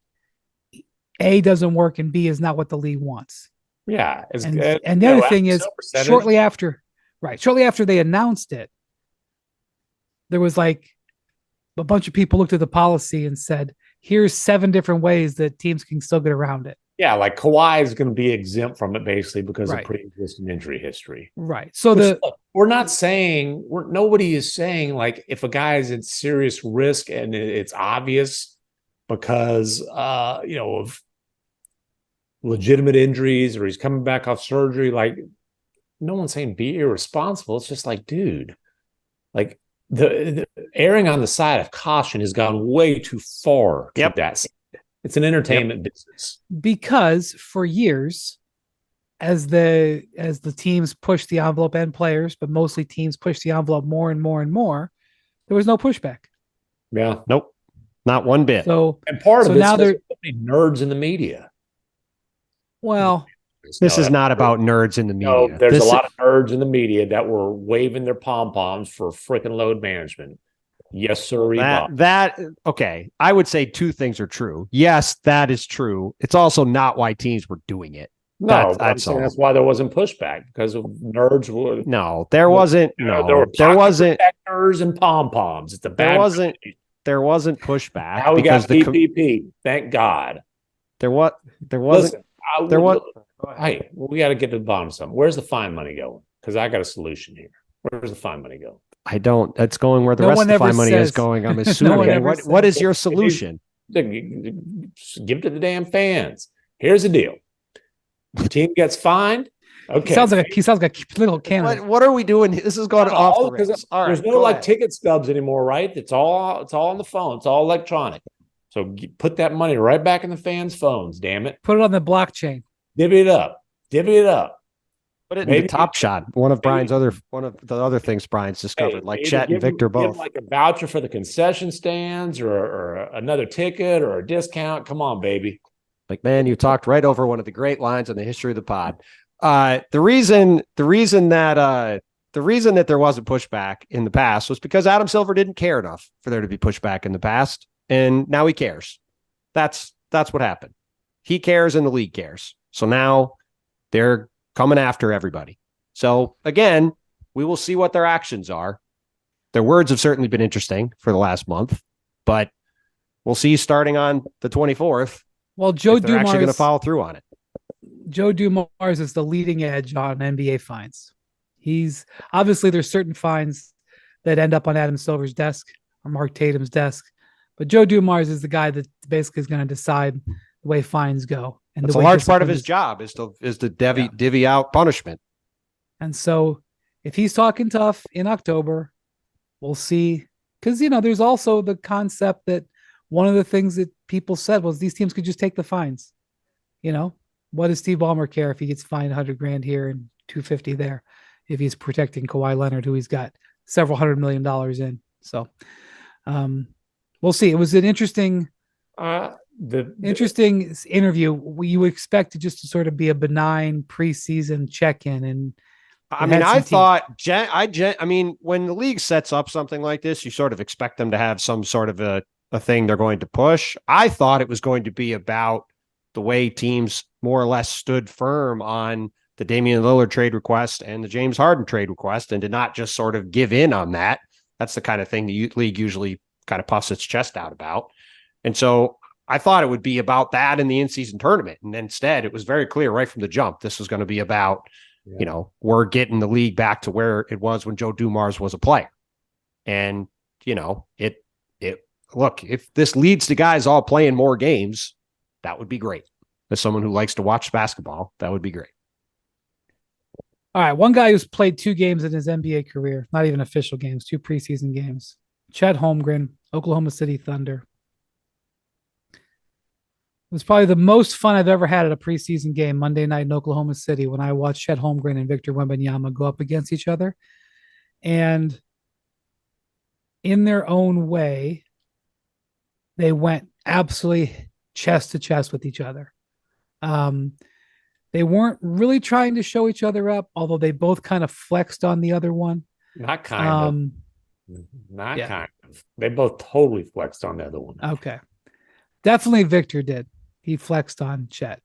A, doesn't work, and B, is not what the league wants. Yeah. And the other thing is, shortly after they announced it, there was like a bunch of people looked at the policy and said, here's 7 different ways that teams can still get around it. Yeah, like Kawhi is going to be exempt from it basically because of pre-existing injury history. Right. So we're not saying, nobody is saying like if a guy is at serious risk and it's obvious because of legitimate injuries or he's coming back off surgery, like no one's saying be irresponsible. It's just like, dude, like the erring on the side of caution has gone way too far. Yep. It's an entertainment business. Because for years, as the teams push the envelope and players, but mostly teams push the envelope more and more and more, there was no pushback. Yeah. Nope. Not one bit. So, And part so of it's now because they're so many nerds in the media. well. This is not about nerds in the media. No, there's this a lot of nerds in the media that were waving their pom-poms for freaking load management. Yes, sir. Okay. I would say two things are true. Yes, that is true. It's also not why teams were doing it. No, I'm saying that's why there wasn't pushback, because of nerds were. No, there wasn't. No, there were there wasn't protectors and pom-poms. It's a bad. There wasn't pushback. Now we got PPP. Thank God. There wasn't. Listen, there was. Hey, we got to get to the bottom of something. Where's the fine money going? Because I got a solution here. Where's the fine money going? I don't. That's going where the rest of the fine money is going. I'm assuming. What is your solution? Give it to the damn fans. Here's the deal. The team gets fined. Okay. He sounds like a political candidate. What are we doing? This is going off the rails. All right, there's no ticket stubs anymore, right? It's all on the phone. It's all electronic. So put that money right back in the fans' phones. Damn it. Put it on the blockchain. Divvy it up. Put it in the Top Shot. One of the other things Brian's discovered, like Chet and Victor both. Like a voucher for the concession stands, or another ticket, or a discount. Come on, baby. Like, man, you talked right over one of the great lines in the history of the pod. The reason that there wasn't pushback in the past was because Adam Silver didn't care enough for there to be pushback in the past, and now he cares. That's what happened. He cares, and the league cares. So now they're coming after everybody. So again, we will see what their actions are. Their words have certainly been interesting for the last month, but we'll see starting on the 24th. Well, Joe Dumars actually going to follow through on it. Joe Dumars is the leading edge on NBA fines. He's obviously there's certain fines that end up on Adam Silver's desk or Mark Tatum's desk, but Joe Dumars is the guy that basically is going to decide the way fines go. And that's a large part of his job is to divvy out punishment. And so, if he's talking tough in October, we'll see. Because there's also the concept that one of the things that people said was these teams could just take the fines. What does Steve Ballmer care if he gets fined $100,000 here and $250 there if he's protecting Kawhi Leonard, who he's got several $100 million in? So we'll see. It was an interesting interview. You would expect it just to sort of be a benign preseason check-in, and when the league sets up something like this, you sort of expect them to have some sort of a thing they're going to push. I thought it was going to be about the way teams more or less stood firm on the Damian Lillard trade request and the James Harden trade request, and did not just sort of give in on that. That's the kind of thing the league usually kind of puffs its chest out about. And so I thought it would be about that in the in-season tournament. And instead, it was very clear right from the jump, this was going to be about, we're getting the league back to where it was when Joe Dumars was a player. And, look, if this leads to guys all playing more games, that would be great. As someone who likes to watch basketball, that would be great. All right. One guy who's played 2 games in his NBA career, not even official games, 2 preseason games. Chet Holmgren, Oklahoma City Thunder. It was probably the most fun I've ever had at a preseason game Monday night in Oklahoma City when I watched Chet Holmgren and Victor Wembanyama go up against each other. And in their own way, they went absolutely chest to chest with each other. They weren't really trying to show each other up, although they both kind of flexed on the other one. Not kind of. They both totally flexed on the other one. Okay. Definitely Victor did. He flexed on Chet.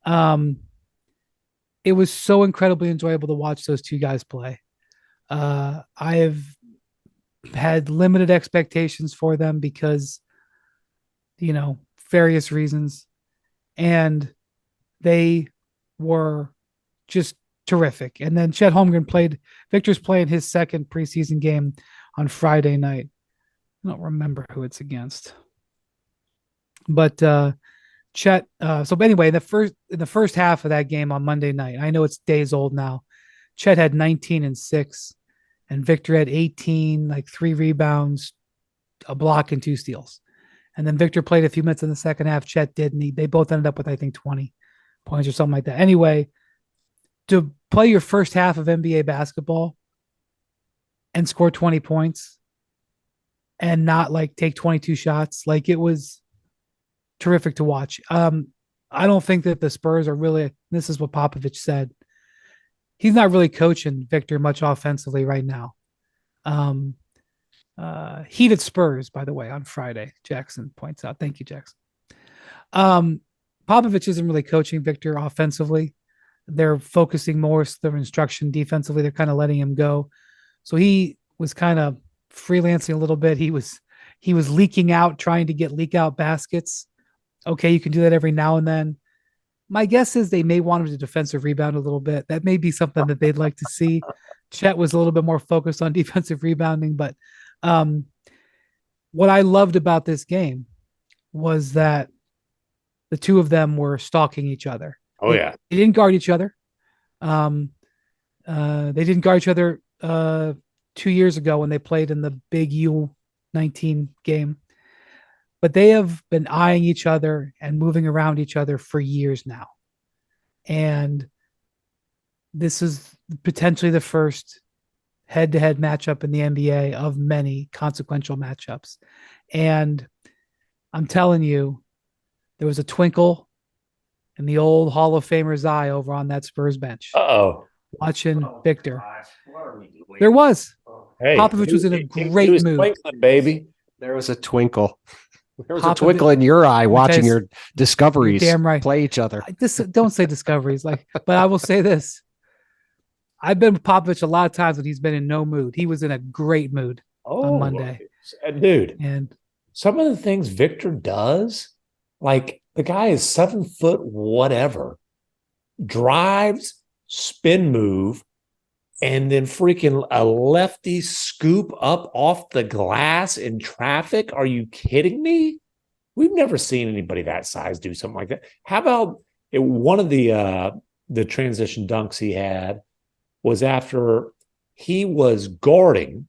It was so incredibly enjoyable to watch those 2 guys play. I have had limited expectations for them because, various reasons. And they were just terrific. And then Chet Holmgren Victor's playing his second preseason game on Friday night. I don't remember who it's against. But Chet, so anyway, in the first half of that game on Monday night, I know it's days old now, Chet had 19 and 6, and Victor had 18, like 3 rebounds, a block, and 2 steals. And then Victor played a few minutes in the second half. Chet did, and they both ended up with, I think, 20 points or something like that. Anyway, to play your first half of NBA basketball and score 20 points and not like take 22 shots. Like it was terrific to watch. I don't think that the Spurs are really, this is what Popovich said. He's not really coaching Victor much offensively right now. Heated Spurs, by the way, on Friday, Jackson points out. Thank you, Jackson. Popovich isn't really coaching Victor offensively. They're focusing more their instruction defensively. They're kind of letting him go. So he was kind of freelancing a little bit. He was leaking out, trying to get leak out baskets. Okay, you can do that every now and then. My guess is they may want him to defensive rebound a little bit. That may be something that they'd like to see. Chet was a little bit more focused on defensive rebounding, but what I loved about this game was that the two of them were stalking each other. Oh, yeah. They didn't guard each other. They didn't guard each other 2 years ago when they played in the big U19 game. But they have been eyeing each other and moving around each other for years now. And this is potentially the first head-to-head matchup in the NBA of many consequential matchups. And I'm telling you, there was a twinkle in the old Hall of Famer's eye over on that Spurs bench. Watching Victor. There was. Hey, Popovich was in a great mood. Baby. There was a twinkle. There was a twinkle in your eye watching your discoveries play each other. Don't say discoveries, but I will say this. I've been with Popovich a lot of times when he's been in no mood. He was in a great mood on Monday. Dude. And some of the things Victor does, like the guy is 7 foot whatever, drives, spin move, and then freaking a lefty scoop up off the glass in traffic. Are you kidding me? We've never seen anybody that size do something like that. How about one of the transition dunks he had was after he was guarding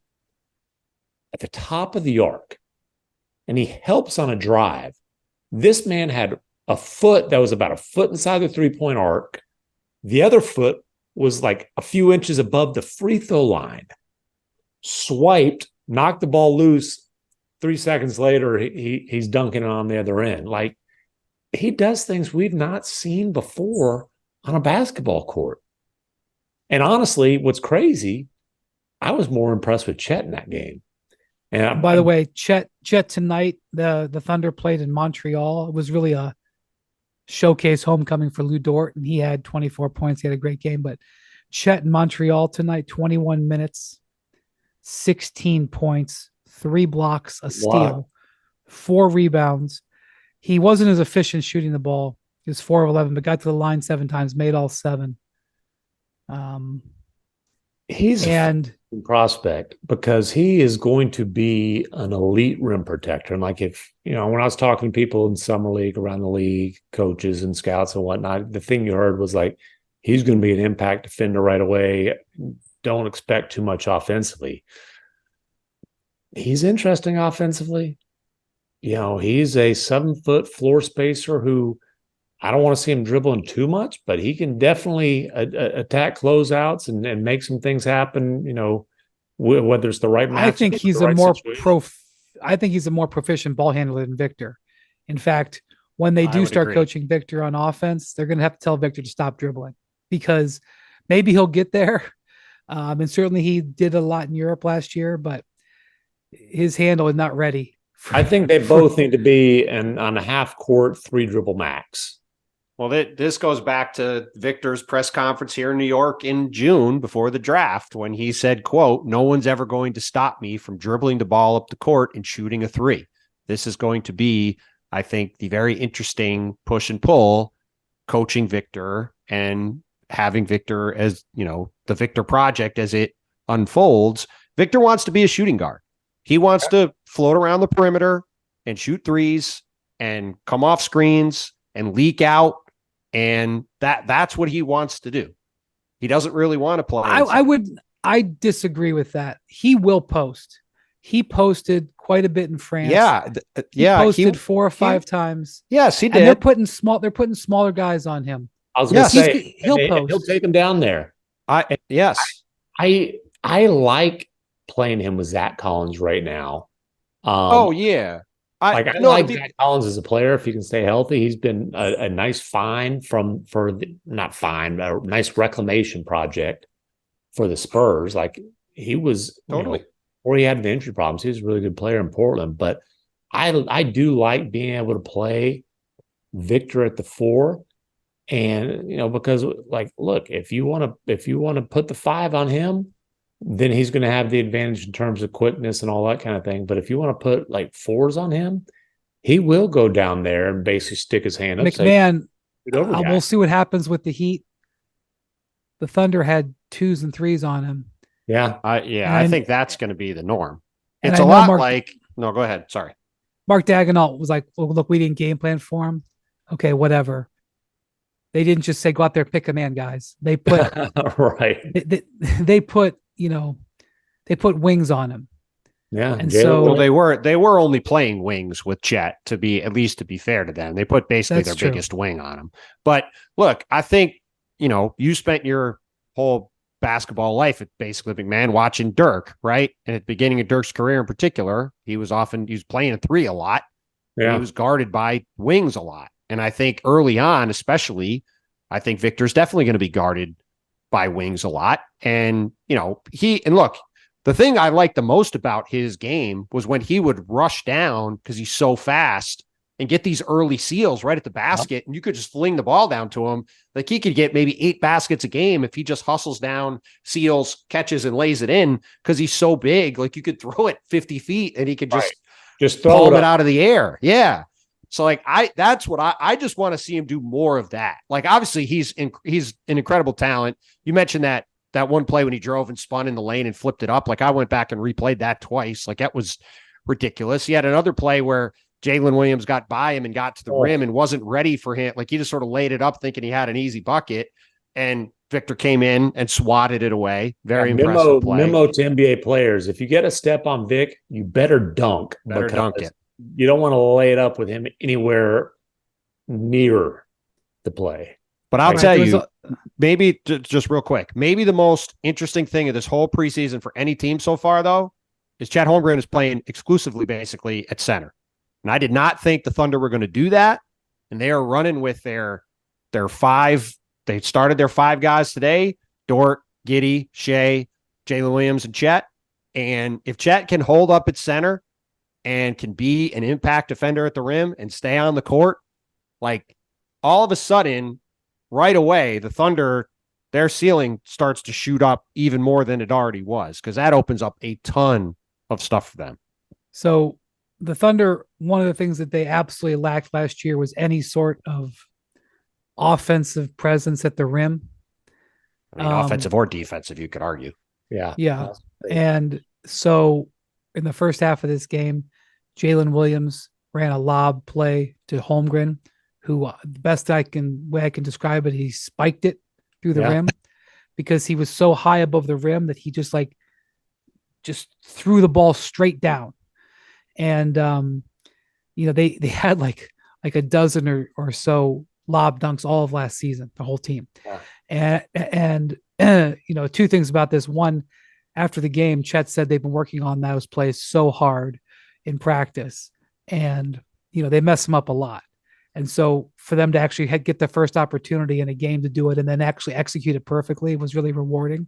at the top of the arc and he helps on a drive. This man had a foot that was about a foot inside the three-point arc. The other foot was like a few inches above the free throw line, swiped, knocked the ball loose. 3 seconds later, he's dunking it on the other end. Like, he does things we've not seen before on a basketball court. And honestly, what's crazy, I was more impressed with Chet in that game. And by the way, Chet tonight, the Thunder played in Montreal. It was really a showcase homecoming for Lou Dort, and he had 24 points. He had a great game. But Chet in Montreal tonight, 21 minutes, 16 points, 3 blocks, a steal, 4 rebounds. He wasn't as efficient shooting the ball. He was 4 of 11, but got to the line 7 times, made all 7. He's a prospect because he is going to be an elite rim protector. And like, if, when I was talking to people in summer league, around the league, coaches and scouts and whatnot, the thing you heard was like, he's going to be an impact defender right away. Don't expect too much offensively. He's interesting offensively. He's a 7-foot floor spacer who, I don't want to see him dribbling too much, but he can definitely attack closeouts and make some things happen. Whether it's the right match. I think he's a more proficient ball handler than Victor. In fact, when they do start coaching Victor on offense, they're going to have to tell Victor to stop dribbling because maybe he'll get there. And certainly he did a lot in Europe last year, but his handle is not ready. I think they both need to be on a half court 3 dribble max. Well, this goes back to Victor's press conference here in New York in June before the draft when he said, quote, "No one's ever going to stop me from dribbling the ball up the court and shooting a 3. This is going to be, I think, the very interesting push and pull coaching Victor and having Victor as, the Victor project as it unfolds. Victor wants to be a shooting guard. He wants to float around the perimeter and shoot 3s and come off screens and leak out. And that's what he wants to do. He doesn't really want to play. I disagree with that. He will post. He posted quite a bit in France. He posted 4 or 5 times. Yes, he did. And they're putting smaller guys on him. I was going to say he'll post. He'll take him down there. I like playing him with Zach Collins right now. Oh yeah. I No, like Zach Collins as a player if he can stay healthy. He's been a nice find not find, a nice reclamation project for the Spurs. Like he was totally. before he had the injury problems, he was a really good player in Portland. But I do like being able to play Victor at the 4. And because like, look, if you want to put the 5 on him, then he's going to have the advantage in terms of quickness and all that kind of thing. But if you want to put like 4s on him, he will go down there and basically stick his hand up. MacMahon, we'll see what happens with the Heat. The Thunder had 2s and 3s on him. Yeah. I think that's going to be the norm. And it's a lot like, no, go ahead. Sorry. Mark Daigneault was like, well, look, we didn't game plan for him. Okay, whatever. They didn't just say, go out there, pick a man, guys. They put, right. They put, they put wings on him. Yeah. And so they were only playing wings with Chet to be fair to them. They put basically their biggest wing on him. But look, I think, you spent your whole basketball life at basically MacMahon watching Dirk, right? And at the beginning of Dirk's career in particular, he was playing a 3 a lot. Yeah. He was guarded by wings a lot. And I think early on, especially, I think Victor's definitely going to be guarded by wings a lot. And, look, the thing I liked the most about his game was when he would rush down because he's so fast and get these early seals right at the basket. And you could just fling the ball down to him. Like he could get maybe 8 baskets a game if he just hustles down, seals, catches, and lays it in because he's so big. Like you could throw it 50 feet and he could just throw it out of the air. Yeah. So like that's what I just want to see him do more of that. Like obviously he's an incredible talent. You mentioned that one play when he drove and spun in the lane and flipped it up. Like I went back and replayed that twice. Like that was ridiculous. He had another play where Jalen Williams got by him and got to the rim and wasn't ready for him. Like he just sort of laid it up thinking he had an easy bucket, and Victor came in and swatted it away. Very impressive play. Memo to NBA players: if you get a step on Vic, you better dunk. Dunk it. You don't want to lay it up with him anywhere near the play. But I'll tell you, maybe just real quick, maybe the most interesting thing of this whole preseason for any team so far, though, is Chet Holmgren is playing exclusively basically at center. And I did not think the Thunder were going to do that. And they are running with their 5. They started their 5 guys today: Dort, Giddey, Shea, Jalen Williams, and Chet. And if Chet can hold up at center and can be an impact defender at the rim and stay on the court, like all of a sudden, right away, the Thunder, their ceiling starts to shoot up even more than it already was, because that opens up a ton of stuff for them. So the Thunder, one of the things that they absolutely lacked last year was any sort of offensive presence at the rim. I mean, offensive or defensive, you could argue. Yeah. Yeah. And so in the first half of this game, Jalen Williams ran a lob play to Holmgren, who the best way I can describe it, he spiked it through the rim because he was so high above the rim that he just threw the ball straight down. And they had like a dozen or so lob dunks all of last season, the whole team. Yeah. And 2 things about this. One, after the game, Chet said they've been working on those plays so hard in practice, and they mess them up a lot. And so for them to actually get the first opportunity in a game to do it and then actually execute it perfectly was really rewarding.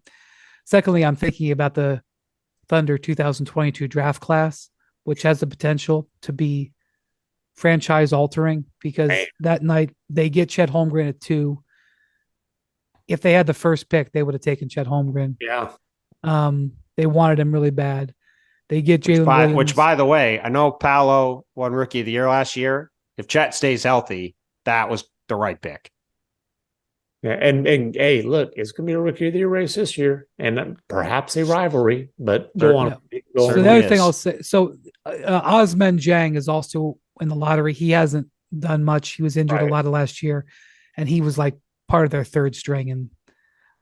Secondly, I'm thinking about the Thunder 2022 draft class, which has the potential to be franchise altering, because that night they get Chet Holmgren at 2. If they had the first pick, they would have taken Chet Holmgren. Yeah. They wanted him really bad. They get Jalen Williams. Which, by the way, I know Paolo won Rookie of the Year last year. If Chet stays healthy, that was the right pick. Yeah, and hey, look, it's going to be a Rookie of the Year race this year, and perhaps a rivalry. But go on. So the other thing I'll say, Osman Jang is also in the lottery. He hasn't done much. He was injured a lot of last year, and he was like part of their third string, and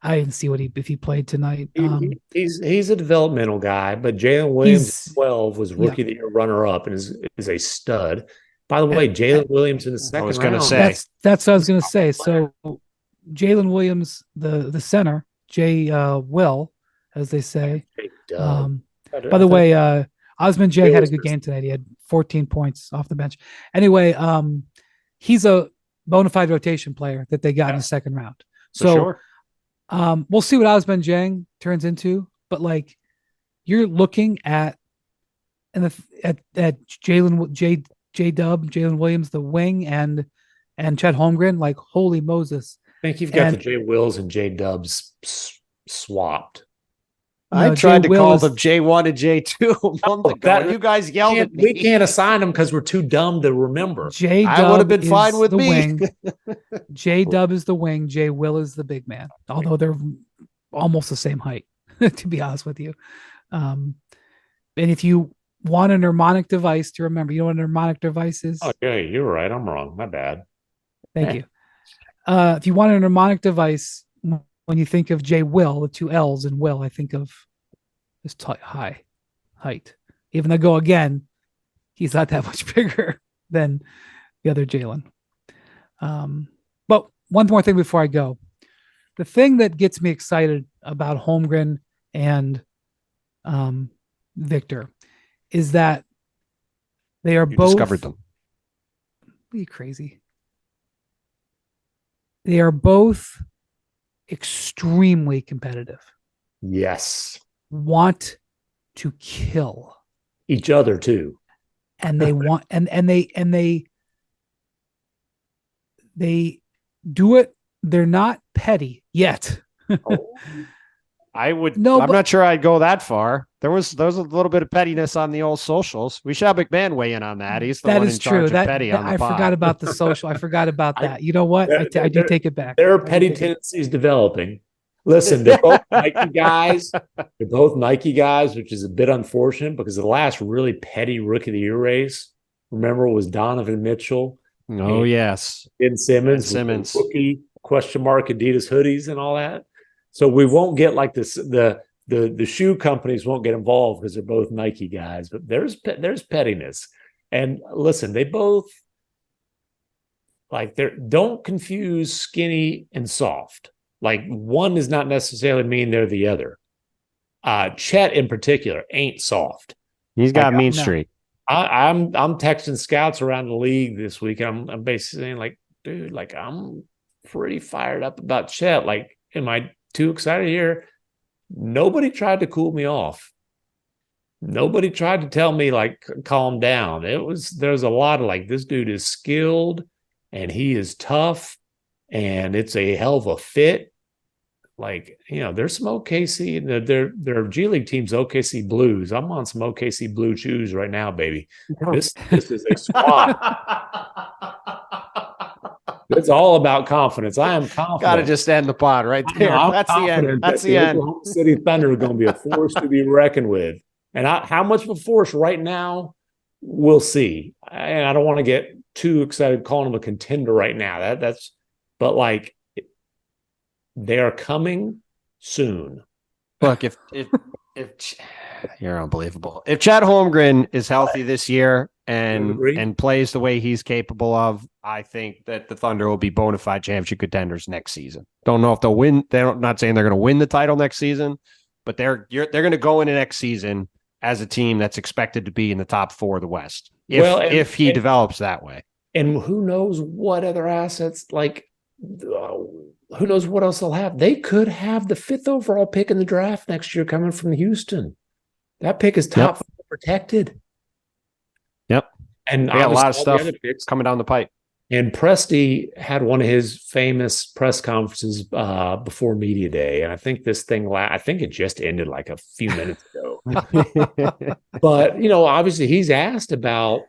I didn't see if he played tonight. He's a developmental guy, but Jalen Williams 12 was Rookie of the Year runner-up and is a stud. By the way, Jalen Williams in the second round. I was going to say. That's what I was going to say. So Jalen Williams, the center, Will, as they say. By the way, Osman Jang had a good game tonight. He had 14 points off the bench. Anyway, he's a bona fide rotation player that they got in the second round. So we'll see what Osman Jang turns into. But like, you're looking at Jalen Jalen Williams, the wing, and Chet Holmgren. Like, holy Moses! I think you've got the J Wills and J Dubs swapped. I tried to call them J1 and J2 a month ago. You guys yelled at me. We can't assign them because we're too dumb to remember. I would have been fine with me. J Dub is the wing. J Will is the big man. Although they're almost the same height, to be honest with you. And if you want a mnemonic device to remember, you know what a mnemonic device is? Okay, you're right. I'm wrong. My bad. Thank you. If you want a mnemonic device, when you think of J Will, the two L's in Will, I think of his height. Even though, go again, he's not that much bigger than the other Jalen. But one more thing before I go. The thing that gets me excited about Holmgren and Victor is that they are both discovered them. Are you crazy? They are both extremely competitive. Yes. Want to kill each other too. And they want and they do it. They're not petty yet. I'm not sure I'd go that far. There was a little bit of pettiness on the old socials. We should have MacMahon weigh in on that. He's the one in charge of petty on the pod. I forgot about the social. I forgot about that. You know what? I do take it back. There are petty tendencies developing. Listen, they're both Nike guys. They're both Nike guys, which is a bit unfortunate because the last really petty Rookie of the Year race, remember, was Donovan Mitchell. Oh, yes. Ben Simmons. Rookie, question mark, Adidas hoodies and all that. So we won't get like this. The shoe companies won't get involved because they're both Nike guys. But there's pettiness. And listen, they both don't confuse skinny and soft. Like, one does not necessarily mean they're the other. Chet in particular ain't soft. He's got a mean streak. I'm texting scouts around the league this week. I'm basically saying, like, dude, like, I'm pretty fired up about Chet. Like, am I too excited here? Nobody tried to cool me off. Nobody tried to tell me, like, calm down. There's a lot of, like, this dude is skilled and he is tough and it's a hell of a fit. Like, you know, there's some OKC, their G League team's OKC Blues. I'm on some OKC Blue shoes right now, baby. This is a squad. It's all about confidence. I am confident. Got to just end the pod right there. That's the end. That's the end. Oklahoma City Thunder are going to be a force to be reckoned with. And how much of a force right now, we'll see. And I don't want to get too excited calling them a contender right now. But like, they are coming soon. Look, if you're unbelievable. If Chet Holmgren is healthy this year and plays the way he's capable of, I think that the Thunder will be bona fide championship contenders next season. Don't know if they'll win. They're not saying they're going to win the title next season, but they're going to go into next season as a team that's expected to be in the top four of the West. If he develops that way. And who knows what other assets, like, who knows what else they'll have. They could have the 5th overall pick in the draft next year coming from Houston. That pick is top protected. Yep. And they got a lot of stuff coming down the pipe. And Presti had one of his famous press conferences before media day. And I think this thing, I think it just ended like a few minutes ago. But, you know, obviously he's asked about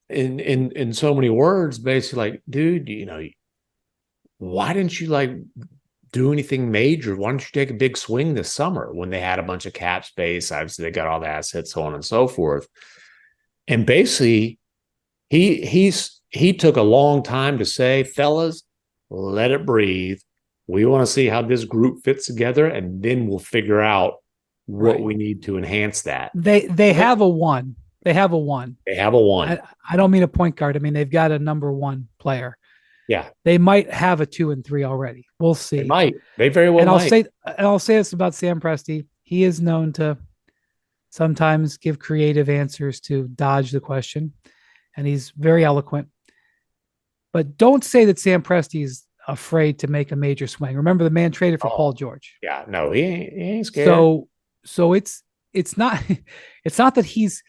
in so many words, basically like, dude, you know, why didn't you like do anything major? Why don't you take a big swing this summer when they had a bunch of cap space? Obviously, they got all the assets, so on and so forth. And basically, he took a long time to say, fellas, let it breathe. We want to see how this group fits together, and then we'll figure out what we need to enhance that. They have a one. They have a one. They have a one. I don't mean a point guard. I mean, they've got a number one player. Yeah. They might have a 2 and 3 already. We'll see. They might. They very well might. I'll say this about Sam Presti. He is known to sometimes give creative answers to dodge the question, and he's very eloquent. But don't say that Sam Presti's afraid to make a major swing. Remember, the man traded for Paul George. Yeah, no, he ain't scared. So it's not that he's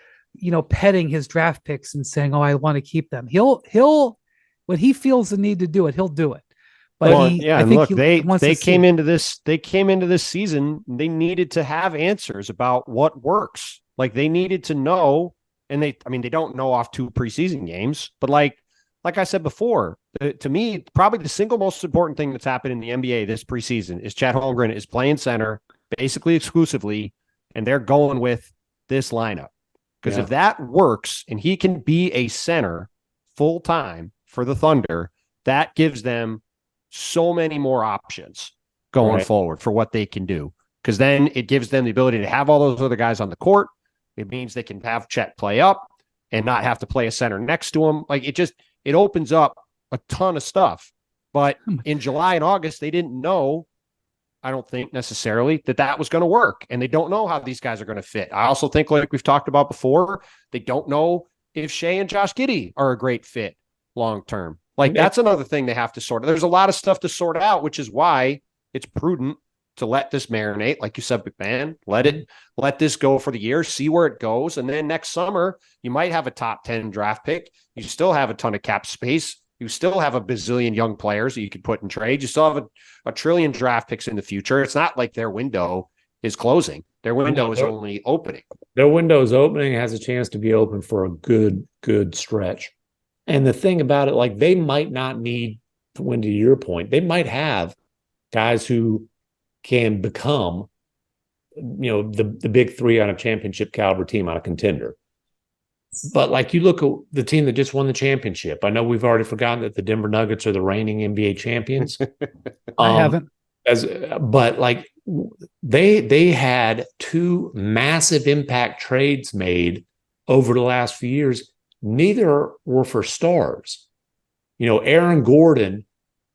petting his draft picks and saying, "Oh, I want to keep them." He'll when he feels the need to do it, he'll do it. But I think they came into this season. They needed to have answers about what works. Like they needed to know, and they don't know off 2 preseason games, but like I said before, to me, probably the single most important thing that's happened in the NBA this preseason is Chet Holmgren is playing center basically exclusively, and they're going with this lineup. Because if that works and he can be a center full time for the Thunder, that gives them so many more options going forward for what they can do. Because then it gives them the ability to have all those other guys on the court. It means they can have Chet play up and not have to play a center next to him. Like it opens up a ton of stuff. But in July and August, they didn't know, I don't think necessarily, that was going to work. And they don't know how these guys are going to fit. I also think, like we've talked about before, they don't know if Shea and Josh Giddey are a great fit long-term. Like that's another thing they have to sort out. There's a lot of stuff to sort out, which is why it's prudent to let this marinate. Like you said, MacMahon, let this go for the year, see where it goes. And then next summer, you might have a top 10 draft pick. You still have a ton of cap space. You still have a bazillion young players that you could put in trade. You still have a trillion draft picks in the future. It's not like their window is closing. Their window is only opening. Their window is opening, has a chance to be open for a good stretch. And the thing about it, like they might not need, to your point, they might have guys who can become, the big 3 on a championship caliber team, on a contender. But like you look at the team that just won the championship. I know we've already forgotten that the Denver Nuggets are the reigning NBA champions. I haven't. But like they had 2 massive impact trades made over the last few years. Neither were for stars. Aaron Gordon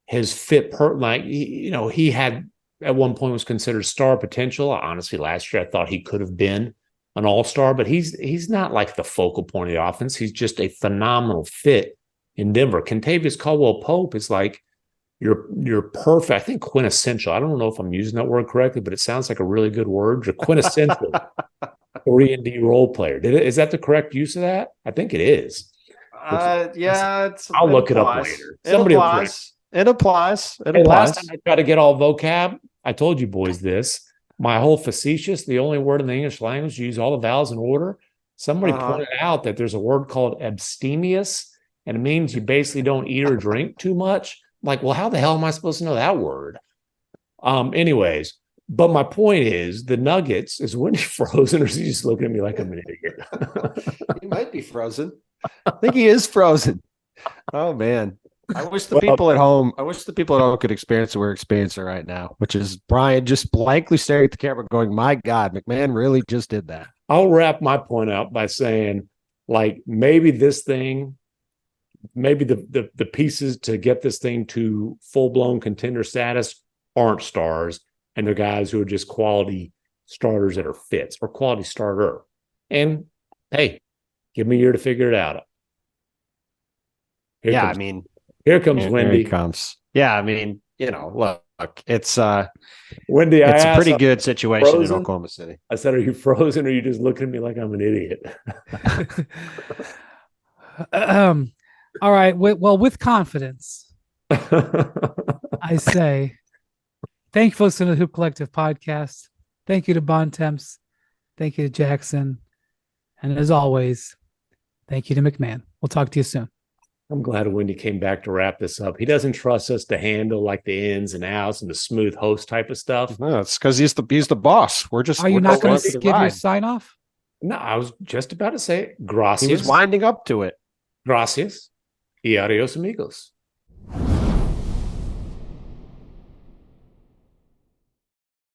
has fit he had at one point was considered star potential. Honestly, last year I thought he could have been an all-star, but he's not like the focal point of the offense. He's just a phenomenal fit in Denver. Kentavious Caldwell-Pope is like you're perfect. I think quintessential. I don't know if I'm using that word correctly, but it sounds like a really good word. You're quintessential 3-and-D role player. Is that the correct use of that? I think it is. I'll look it up later. It applies. Last time I tried to get all vocab, I told you boys this. My whole facetious, the only word in the English language, you use all the vowels in order. Somebody pointed out that there's a word called abstemious, and it means you basically don't eat or drink too much. I'm like, well, how the hell am I supposed to know that word? Anyways, but my point is the Nuggets, is Wendy frozen, or is he just looking at me like I'm an idiot? He might be frozen. I think he is frozen. Oh, man. I wish the people at home could experience what we're experiencing right now, which is Brian just blankly staring at the camera going, my God, MacMahon really just did that. I'll wrap my point out by saying, like, maybe the pieces to get this thing to full-blown contender status aren't stars, and they're guys who are just quality starters that are fits, or quality starter. And, hey, give me a year to figure it out. Here comes Wendy. Here he comes. Yeah, look, it's Wendy. It's a pretty good situation in Oklahoma City. I said, "Are you frozen, or are you just looking at me like I'm an idiot?" All right. Well, with confidence, I say, thank you for listening to the Hoop Collective podcast. Thank you to Bontemps. Thank you to Jackson, and as always, thank you to MacMahon. We'll talk to you soon. I'm glad Wendy came back to wrap this up. He doesn't trust us to handle like the ins and outs and the smooth host type of stuff. No, it's because he's the boss. Are you not going to give your sign off? No, I was just about to say gracias. He was winding up to it. Gracias y adios amigos.